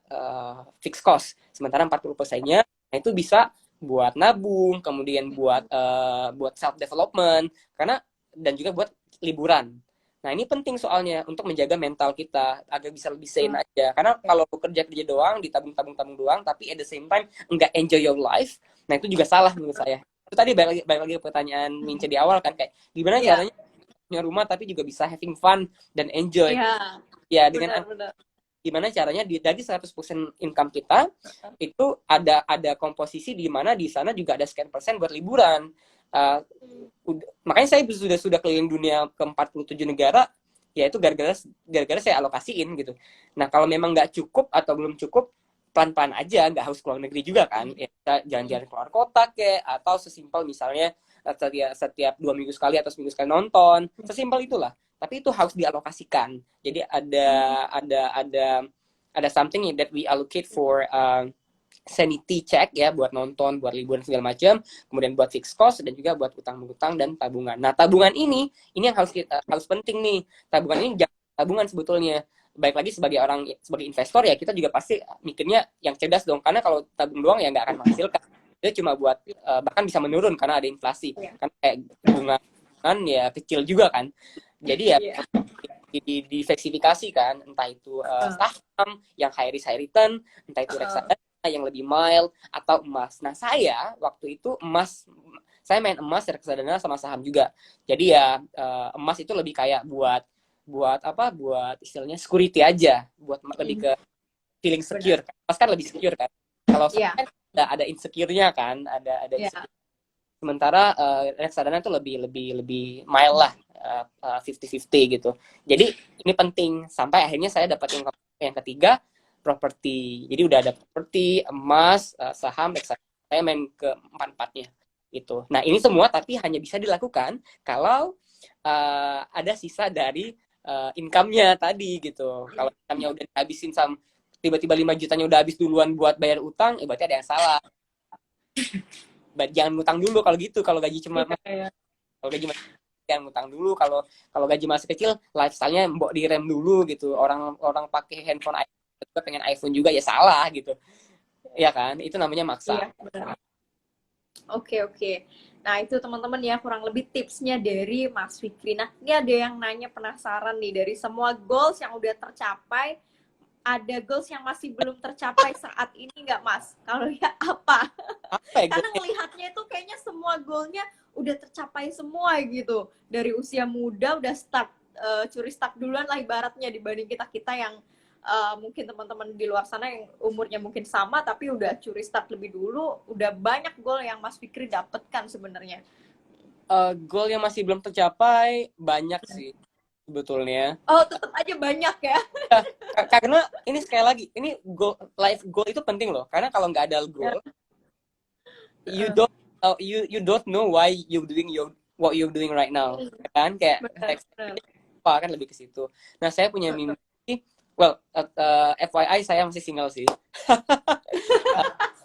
fixed cost. Sementara 40%-nya itu bisa buat nabung, kemudian buat self development dan juga buat liburan. Nah, ini penting soalnya untuk menjaga mental kita agar bisa lebih sane aja. Karena kalau kerja doang, ditabung doang, tapi at the same time nggak enjoy your life, nah itu juga salah menurut saya. Itu tadi balik lagi ke pertanyaan Mince di awal kan, kayak gimana caranya punya rumah tapi juga bisa having fun dan enjoy. Ya, dengan gimana caranya dari 100% income kita itu ada komposisi di mana di sana juga ada sekian persen buat liburan. Makanya saya sudah keliling dunia ke 47 negara, ya itu gara-gara saya alokasiin gitu. Nah, kalau memang nggak cukup atau belum cukup, pelan-pelan aja, nggak harus keluar negeri juga kan. Ya, jalan-jalan keluar kota atau sesimpel misalnya setiap 2 minggu sekali atau seminggu sekali nonton, sesimpel itulah. Tapi itu harus dialokasikan. Jadi ada something that we allocate for sanity check ya, buat nonton, buat liburan segala macam, kemudian buat fixed cost dan juga buat utang dan tabungan. Nah, tabungan ini yang harus penting nih. Tabungan ini jangan tabungan sebetulnya. baik lagi sebagai investor ya, kita juga pasti mikirnya yang cerdas dong, karena kalau tabung doang ya nggak akan menghasilkan, itu cuma buat bahkan bisa menurun karena ada inflasi, kan kayak bunga kan ya kecil juga kan, jadi ya diversifikasi kan, entah itu saham yang high risk high return, entah itu reksadana yang lebih mild, atau emas. Nah saya waktu itu saya main emas, reksadana sama saham juga. Jadi ya emas itu lebih kayak buat apa? Buat istilahnya security aja, buat lebih ke feeling secure. Emas kan lebih secure kan. Kalau saham kan ada insecure-nya kan, ada insecure. Sementara reksadana itu lebih mild lah, 50-50 gitu. Jadi ini penting sampai akhirnya saya dapat yang ketiga, properti. Jadi udah ada properti, emas, saham, reksadana. Saya main ke empat-empatnya gitu. Nah ini semua tapi hanya bisa dilakukan kalau ada sisa dari income-nya tadi gitu. Kalau income-nya udah dihabisin tiba-tiba 5 jutanya udah habis duluan buat bayar utang, berarti ada yang salah. Jangan ngutang dulu kalau gitu, kalau gaji cuma kalau gaji masih jangan ngutang dulu, kalau gaji masih kecil lifestyle-nya mbok direm dulu gitu. Orang pakai handphone iPhone juga pengen iPhone juga ya salah gitu. Ya kan? Itu namanya maksa. Iya, benar. Oke. Nah, itu teman-teman ya kurang lebih tipsnya dari Mas Fikri. Nah, ini ada yang nanya penasaran nih, dari semua goals yang udah tercapai, ada goals yang masih belum tercapai saat ini nggak, Mas? Kalau ya apa? Ya, karena melihatnya itu kayaknya semua goalnya udah tercapai semua gitu, dari usia muda udah curi start duluan lah ibaratnya, dibanding kita yang mungkin teman-teman di luar sana yang umurnya mungkin sama tapi udah curi start lebih dulu, udah banyak goal yang Mas Fikri dapatkan sebenarnya. Goal yang masih belum tercapai banyak sih sebetulnya. Oh, tetap aja banyak ya. Karena ini sekali lagi, ini life goal itu penting loh, karena kalau nggak ada goal, you don't know why what you're doing right now, kan kayak apa kan, lebih ke situ. Nah saya punya mimpi, FYI saya masih single sih.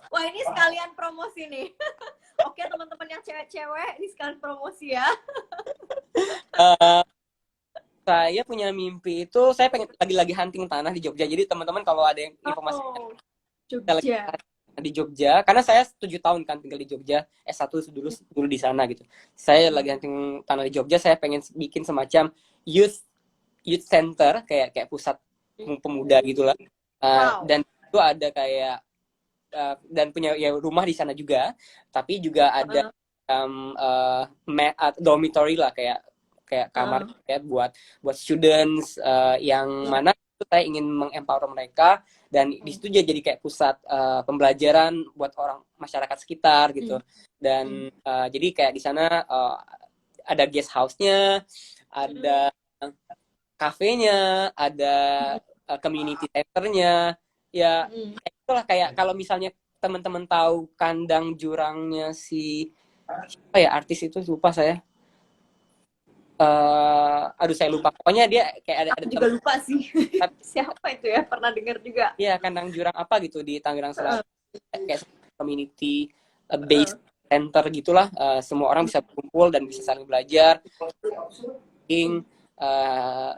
Wah, ini sekalian promosi nih. Oke, teman-teman yang cewek-cewek, ini sekalian promosi ya. Saya punya mimpi itu, saya pengen lagi hunting tanah di Jogja. Jadi teman-teman kalau ada yang informasi Jogja. Di Jogja, karena saya 7 tahun kan tinggal di Jogja, S1 dulu di sana gitu. Saya lagi hunting tanah di Jogja, saya pengen bikin semacam youth center, kayak pusat pemuda gitulah. Dan itu ada kayak dan punya ya rumah di sana juga, tapi juga ada dormitory lah, kayak kamar kayak buat students yang mana itu saya ingin mengempower mereka, dan di situ jadi kayak pusat pembelajaran buat orang masyarakat sekitar gitu. Dan jadi kayak di sana ada guest house-nya, ada kafenya, ada community center-nya. Ya itulah, kayak kalau misalnya teman-teman tahu kandang jurangnya si apa ya, artis itu lupa saya. Aduh saya lupa, pokoknya dia kayak ada juga lupa sih. Siapa itu ya, pernah dengar juga. Iya, kandang jurang apa gitu di Tangerang Selatan, kayak community based center gitulah, semua orang bisa berkumpul dan bisa saling belajar.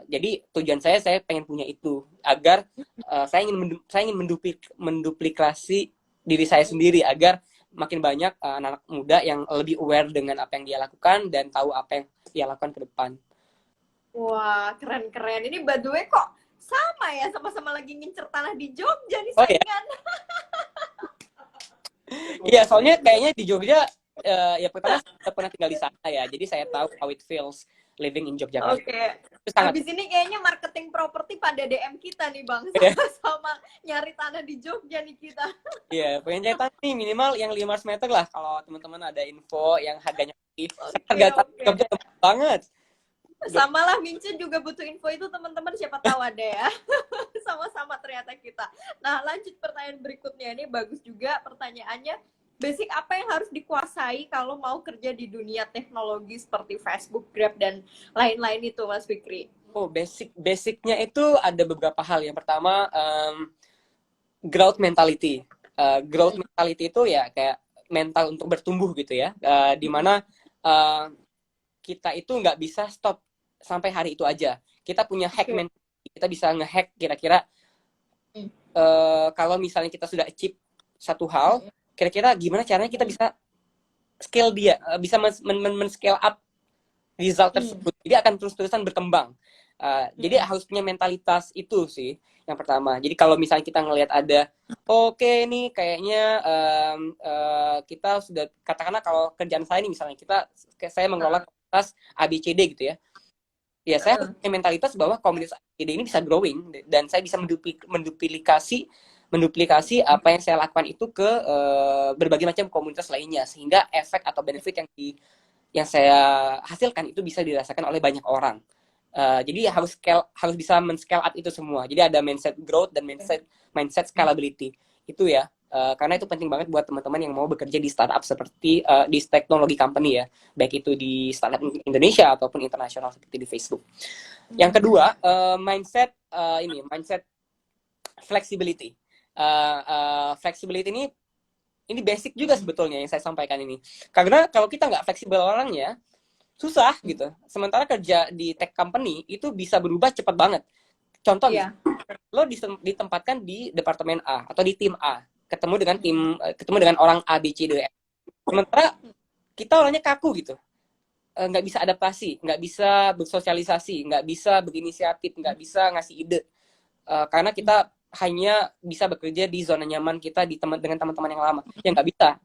Jadi tujuan saya pengen punya itu, agar saya ingin menduplikasi diri saya sendiri, agar makin banyak anak muda yang lebih aware dengan apa yang dia lakukan dan tahu apa yang dia lakukan ke depan. Wah, keren. Ini by the way kok sama ya, sama-sama lagi ngincer tanah di Jogja nih saingan. Iya, soalnya kayaknya di Jogja ya pertama saya pernah tinggal di sana ya, jadi saya tahu how it feels living in Yogyakarta. Oke. Habis ini kayaknya marketing properti pada DM kita nih Bang, sama nyari tanah di Jogja nih kita. Iya, pengen cari tanah nih minimal yang 500 meter lah, kalau teman-teman ada info yang harganya harga Jogja banget. Sama lah, Mince juga butuh info itu teman-teman, siapa tahu ada ya. Sama-sama ternyata kita. Nah, lanjut pertanyaan berikutnya, ini bagus juga pertanyaannya. Basic apa yang harus dikuasai kalau mau kerja di dunia teknologi seperti Facebook, Grab, dan lain-lain itu, Mas Fikri? Oh, basicnya itu ada beberapa hal. Yang pertama, growth mentality. Growth mentality itu ya kayak mental untuk bertumbuh gitu ya. Dimana kita itu nggak bisa stop sampai hari itu aja. Kita punya hack mentality kita bisa ngehack kira-kira kalau misalnya kita sudah achieve satu hal, kira-kira gimana caranya kita bisa scale dia, bisa men-scale up result tersebut. Jadi akan terus-terusan berkembang. Jadi harus punya mentalitas itu sih yang pertama. Jadi kalau misalnya kita ngelihat ada, oke nih kayaknya kita sudah, katakanlah kalau kerjaan saya ini misalnya saya mengelola komunitas ABCD gitu ya. Ya saya harus punya mentalitas bahwa komunitas ABCD ini bisa growing dan saya bisa menduplikasi apa yang saya lakukan itu ke berbagai macam komunitas lainnya, sehingga efek atau benefit yang saya hasilkan itu bisa dirasakan oleh banyak orang. Jadi harus bisa men-scale up itu semua. Jadi ada mindset growth dan mindset scalability. Itu ya. Karena itu penting banget buat teman-teman yang mau bekerja di startup seperti di teknologi company ya, baik itu di startup Indonesia ataupun internasional seperti di Facebook. Yang kedua, mindset flexibility. Flexibility ini basic juga sebetulnya yang saya sampaikan ini. Karena kalau kita nggak fleksibel orangnya, susah gitu. Sementara kerja di tech company itu bisa berubah cepat banget. Contoh, lo ditempatkan di departemen A atau di tim A, ketemu dengan orang A, B, C, D, E. Sementara kita orangnya kaku gitu, nggak bisa adaptasi, nggak bisa bersosialisasi, nggak bisa berinisiatif, nggak bisa ngasih ide, karena kita hanya bisa bekerja di zona nyaman kita dengan teman-teman yang lama. Ya nggak bisa,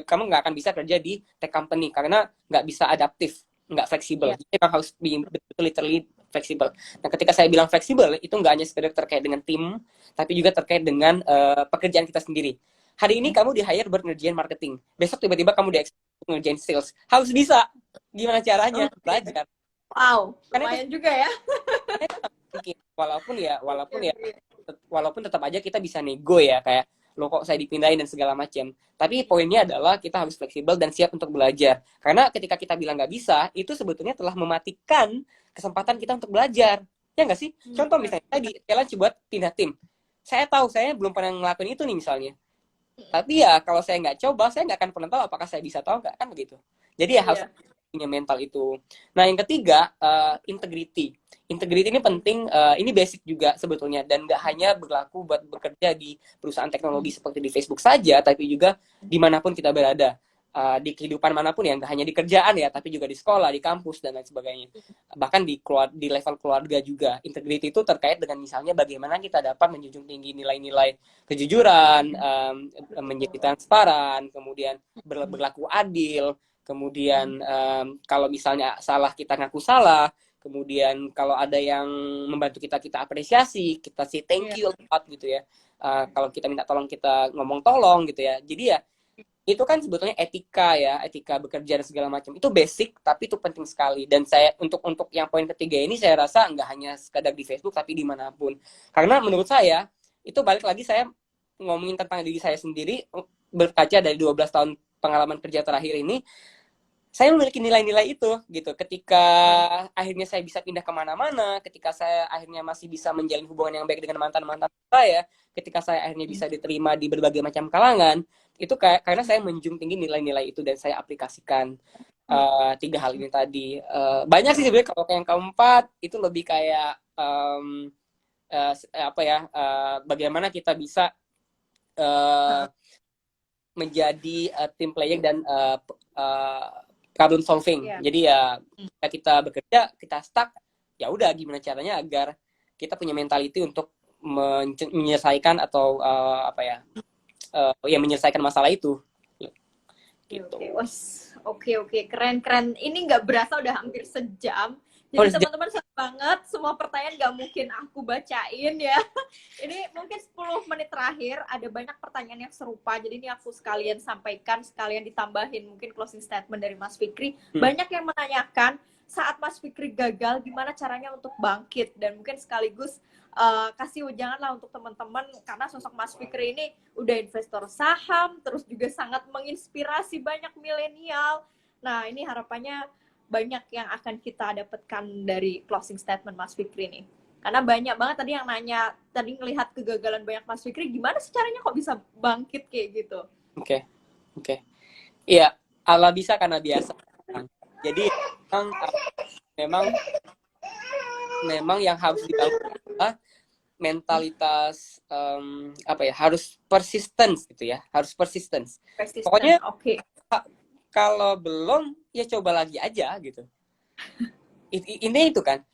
kamu nggak akan bisa kerja di tech company karena nggak bisa adaptif, nggak fleksibel. Jadi memang harus betul literally fleksibel. Nah, ketika saya bilang fleksibel, itu nggak hanya sekedar terkait dengan tim, tapi juga terkait dengan pekerjaan kita sendiri. Hari ini kamu di-hire buat ngerjain marketing. Besok tiba-tiba kamu di-expect ngerjain sales. Harus bisa. Gimana caranya? Belajar. Wow, lumayan juga ya. Walaupun tetap aja kita bisa nego ya, kayak lo kok saya dipindahin dan segala macam. Tapi poinnya adalah kita harus fleksibel dan siap untuk belajar. Karena ketika kita bilang nggak bisa, itu sebetulnya telah mematikan kesempatan kita untuk belajar. Ya nggak sih? Contoh misalnya, saya di challenge buat pindah tim. Saya tahu, saya belum pernah ngelakuin itu nih misalnya. Tapi ya kalau saya nggak coba, saya nggak akan pernah tahu apakah saya bisa tahu nggak, kan begitu. Jadi ya harus punya mental itu. Nah yang ketiga, integrity. Integrity ini penting, ini basic juga sebetulnya, dan nggak hanya berlaku buat bekerja di perusahaan teknologi seperti di Facebook saja, tapi juga dimanapun kita berada. Di kehidupan manapun ya, nggak hanya di kerjaan ya, tapi juga di sekolah, di kampus, dan lain sebagainya. Bahkan di level keluarga juga. Integrity itu terkait dengan misalnya bagaimana kita dapat menjunjung tinggi nilai-nilai kejujuran, menjadi transparan, kemudian berlaku adil, kemudian kalau misalnya salah kita ngaku salah, kemudian kalau ada yang membantu kita apresiasi, kita say thank you a lot gitu ya. Kalau kita minta tolong, kita ngomong tolong gitu ya. Jadi ya itu kan sebetulnya etika bekerja dan segala macam, itu basic tapi itu penting sekali. Dan saya untuk yang poin ketiga ini, saya rasa nggak hanya sekadar di Facebook tapi dimanapun, karena menurut saya itu balik lagi, saya ngomongin tentang diri saya sendiri, berkaca dari 12 tahun pengalaman kerja terakhir ini, saya memiliki nilai-nilai itu gitu. Ketika akhirnya saya bisa pindah kemana-mana, ketika saya akhirnya masih bisa menjalin hubungan yang baik dengan mantan-mantan saya, ketika saya akhirnya bisa diterima di berbagai macam kalangan, itu karena saya menjunjung tinggi nilai-nilai itu dan saya aplikasikan 3 hal ini tadi. Banyak sih sebenarnya. Kalau yang keempat itu lebih kayak bagaimana kita bisa menjadi team player dan problem solving. Jadi ya ketika kita bekerja, kita stuck, ya udah gimana caranya agar kita punya mentality untuk menyelesaikan atau menyelesaikan masalah itu. Gitu. Oke, keren. Ini nggak berasa udah hampir sejam. Jadi teman-teman senang banget, semua pertanyaan nggak mungkin aku bacain ya. Ini mungkin 10 menit terakhir, ada banyak pertanyaan yang serupa. Jadi ini aku sekalian sampaikan, sekalian ditambahin mungkin closing statement dari Mas Fikri. Banyak yang menanyakan, saat Mas Fikri gagal, gimana caranya untuk bangkit? Dan mungkin sekaligus kasih wejangan lah untuk teman-teman, karena sosok Mas Fikri ini udah investor saham, terus juga sangat menginspirasi banyak milenial. Nah, ini harapannya banyak yang akan kita dapatkan dari closing statement Mas Fikri nih. Karena banyak banget tadi yang nanya, tadi ngelihat kegagalan banyak Mas Fikri, gimana sih caranya kok bisa bangkit kayak gitu? Oke. Iya, Allah bisa karena biasa. Jadi memang yang harus dibangun mentalitas apa ya, harus persistence gitu ya, harus persistence. Persisten. Pokoknya Oke. kalau belum ya coba lagi aja gitu. Intinya itu kan.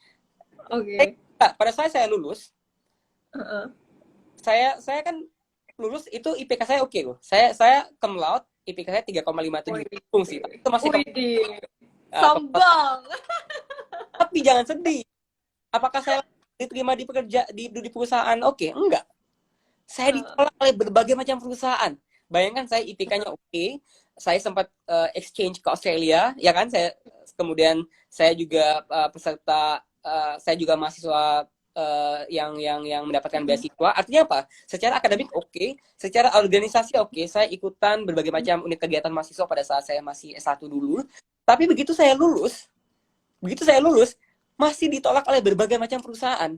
Oke. Pada saat saya lulus, saya kan lulus itu IPK saya oke loh. Saya cum laude, IPK saya 3,57 fungsi. Itu masih sombong. Tapi jangan sedih. Apakah saya diterima di perusahaan? Oke, enggak. Saya ditolak oleh berbagai macam perusahaan. Bayangkan saya IPK-nya oke, saya sempat exchange ke Australia, ya kan? Kemudian saya juga peserta, saya juga mahasiswa yang mendapatkan beasiswa. Artinya apa? Secara akademik oke, secara organisasi oke. Saya ikutan berbagai macam unit kegiatan mahasiswa pada saat saya masih S1 dulu. Tapi begitu saya lulus, masih ditolak oleh berbagai macam perusahaan.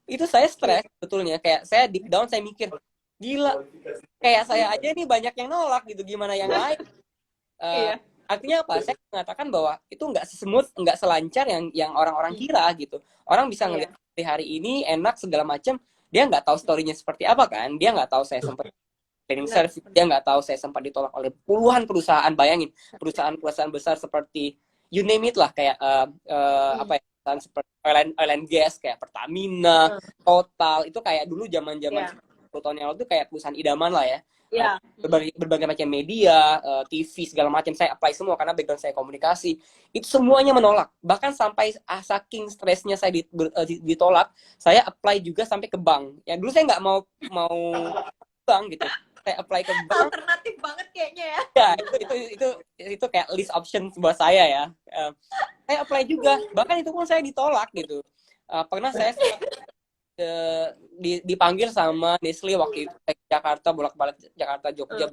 Itu saya stres betulnya. Kayak saya deep down saya mikir, gila, kayak saya aja nih banyak yang nolak gitu, gimana yang lain. Artinya apa? Saya mengatakan bahwa itu nggak smooth, nggak selancar yang orang-orang kira gitu. Orang bisa ngelihat hari ini enak segala macam, dia nggak tahu story-nya seperti apa kan. Dia nggak tahu saya sempat training service, dia nggak tahu saya sempat ditolak oleh puluhan perusahaan. Bayangin, perusahaan-perusahaan besar seperti you name it lah, kayak apa ya, seperti oil and gas kayak Pertamina, Total, itu kayak dulu zaman-zaman 10 tahun yang lalu itu kayak perusahaan idaman lah ya. Berbagai macam media, TV segala macam saya apply semua karena background saya komunikasi. Itu semuanya menolak. Bahkan sampai saking stresnya saya ditolak, saya apply juga sampai ke bank. Ya dulu saya nggak mau bank gitu. Saya apply ke bank. Alternatif banget kayaknya ya. Ya, itu kayak list option buat saya ya. Saya apply juga. Bahkan itu pun saya ditolak gitu. Pernah saya dipanggil sama Nestle waktu itu ke Jakarta, bolak-balik Jakarta Jogja,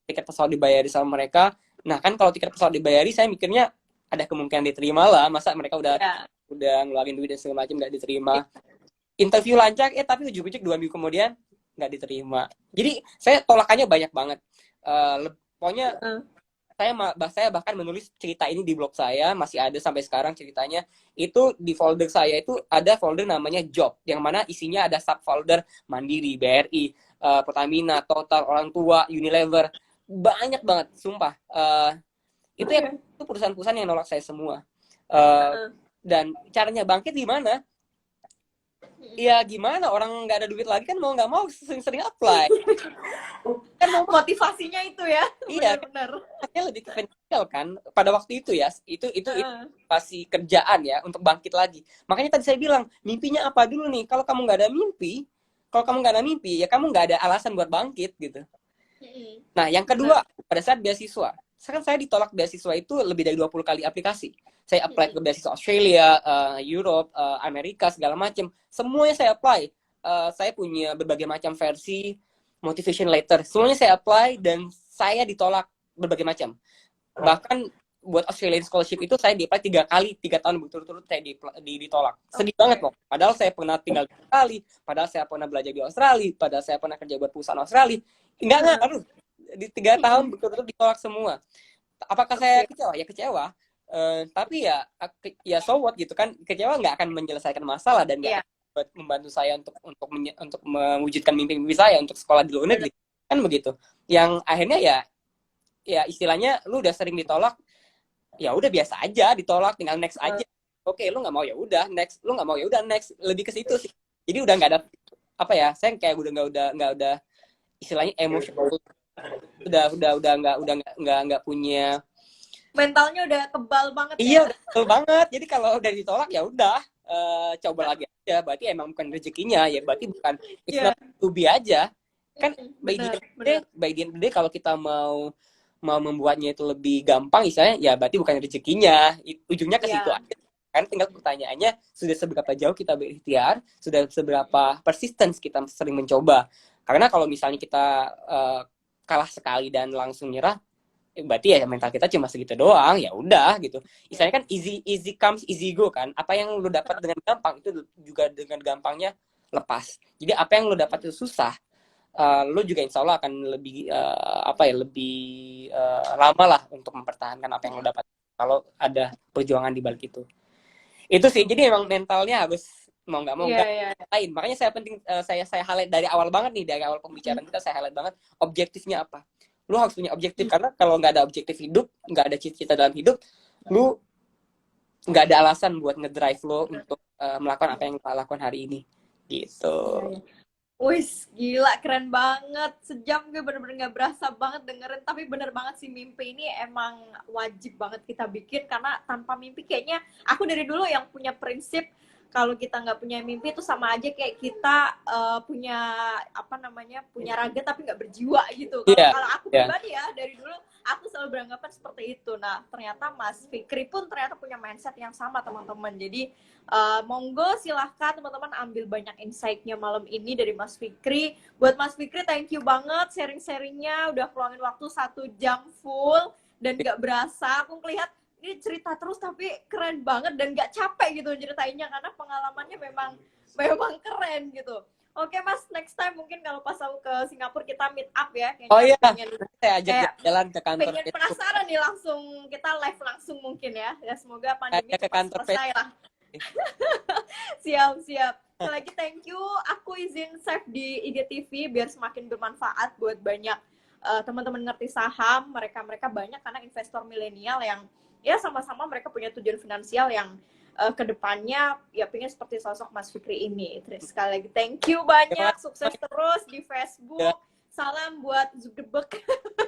tiket pesawat dibayari sama mereka. Nah kan kalau tiket pesawat dibayari, saya mikirnya ada kemungkinan diterima lah. Masa mereka udah ngeluarin duit dan segala macam nggak diterima. Interview lancar, tapi ujuk-ujuk 2 minggu kemudian nggak diterima. Jadi saya tolakannya banyak banget. Pokoknya saya bahkan menulis cerita ini di blog saya, masih ada sampai sekarang ceritanya. Itu di folder saya itu ada folder namanya job, yang mana isinya ada subfolder Mandiri, BRI, Pertamina, Total, Orang Tua, Unilever, banyak banget, sumpah. Itu perusahaan-perusahaan yang nolak saya semua. Dan caranya bangkit gimana? Ya gimana, orang nggak ada duit lagi kan, mau nggak mau sering-sering apply. Kan motivasinya itu ya. Iya, benar. Lebih ke finansial kan pada waktu itu ya. Itu pasti kerjaan ya untuk bangkit lagi. Makanya tadi saya bilang, mimpinya apa dulu nih? Kalau kamu nggak ada mimpi, ya kamu nggak ada alasan buat bangkit gitu. Nah, yang kedua, pada saat beasiswa. Sekarang saya ditolak beasiswa itu lebih dari 20 kali aplikasi. Saya apply ke beasiswa Australia, Europe, Amerika, segala macam. Semuanya saya apply. Saya punya berbagai macam versi motivation letter. Semuanya saya apply dan saya ditolak berbagai macam. Bahkan buat Australian Scholarship itu saya di-apply 3 kali, 3 tahun berturut-turut saya ditolak. Sedih banget loh. Padahal saya pernah tinggal 2 kali, padahal saya pernah belajar di Australia, padahal saya pernah kerja buat perusahaan Australia. Enggak ngaruh. Di 3 tahun berturut-turut ditolak semua. Apakah saya kecewa? Ya kecewa. Tapi ya so what gitu kan. Kecewa nggak akan menyelesaikan masalah dan nggak membantu saya untuk mewujudkan mimpi-mimpi saya untuk sekolah di luar negeri. Kan begitu. Yang akhirnya ya istilahnya lu udah sering ditolak, ya udah biasa aja ditolak, tinggal next aja. Oke, lu nggak mau ya udah next, lu nggak mau ya udah next, lebih ke situ sih. Jadi udah nggak ada apa ya, saya kayak udah nggak istilahnya emosional, udah nggak punya, mentalnya udah kebal banget. Iya, udah kebal banget. Jadi kalau udah ditolak ya udah coba lagi aja, berarti emang bukan rezekinya ya, berarti bukan it's not to be aja kan. By the end of the day kalau kita mau membuatnya itu lebih gampang istilahnya, ya berarti bukan rezekinya, ujungnya ke situ aja kan. Tinggal pertanyaannya, sudah seberapa jauh kita berikhtiar, sudah seberapa persistence kita sering mencoba. Karena kalau misalnya kita kalah sekali dan langsung nyerah, berarti ya mental kita cuma segitu doang, ya udah gitu. Istilahnya kan easy comes easy go kan. Apa yang lu dapat dengan gampang itu juga dengan gampangnya lepas. Jadi apa yang lu dapat itu susah, lu juga insya Allah akan lebih lebih lama lah untuk mempertahankan apa yang lu dapat kalau ada perjuangan di balik itu sih. Jadi emang mentalnya harus mau nggak mau Iya, nggak iya. lain. Makanya saya highlight dari awal banget nih, dari awal pembicaraan kita saya highlight banget objektifnya apa. Lu harus punya objektif, karena kalau nggak ada objektif hidup, nggak ada cita-cita dalam hidup, lu nggak ada alasan buat ngedrive lo untuk melakukan apa yang lo lakukan hari ini gitu. Iya, iya. Wis, gila, keren banget. Sejam gue bener-bener gak berasa banget dengerin. Tapi bener banget sih, mimpi ini emang wajib banget kita bikin. Karena tanpa mimpi kayaknya, aku dari dulu yang punya prinsip, kalau kita nggak punya mimpi itu sama aja kayak kita punya, apa namanya, punya raga tapi nggak berjiwa gitu. Kalau Iya, kalau aku iya. pribadi ya, dari dulu aku selalu beranggapan seperti itu. Nah, ternyata Mas Fikri pun ternyata punya mindset yang sama, teman-teman. Jadi, monggo silahkan teman-teman ambil banyak insight-nya malam ini dari Mas Fikri. Buat Mas Fikri, thank you banget sharing-sharingnya. Udah keluangin waktu 1 jam full dan gak berasa. Aku ngelihat ini cerita terus tapi keren banget dan gak capek gitu ceritainnya karena pengalamannya memang keren gitu. Oke Mas, next time mungkin kalau pas aku ke Singapura kita meet up ya. Kayaknya Oh iya, pengen saya ajak kayak jalan ke kantor pengen Facebook, penasaran nih, langsung kita live langsung mungkin ya. Ya semoga pandemi ajak ke cepat kantor selesai Facebook. lah. Siap, siap. Sekali lagi thank you. Aku izin save di IGTV biar semakin bermanfaat buat banyak teman-teman ngerti saham. Mereka banyak karena investor milenial yang ya sama-sama mereka punya tujuan finansial yang kedepannya ya pengen seperti sosok Mas Fikri ini. Terus sekali lagi thank you Terima banyak. Sukses kasih. terus di Facebook. Salam buat Zuckerberg.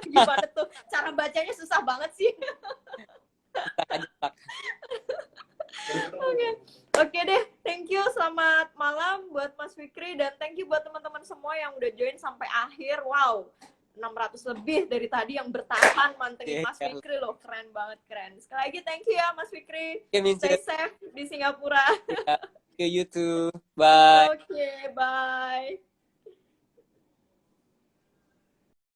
Gimana tuh? Cara bacanya susah banget sih. Kita ajak. Oke, oke deh. Thank you. Selamat malam buat Mas Fikri dan thank you buat teman-teman semua yang udah join sampai akhir. Wow, 600 lebih dari tadi yang bertahan mantengin Mas Fikri loh. Keren banget, keren. Sekali lagi thank you ya Mas Fikri. Oke, Stay Mince. safe di Singapura. Ya, see you too. Bye. Oke, bye.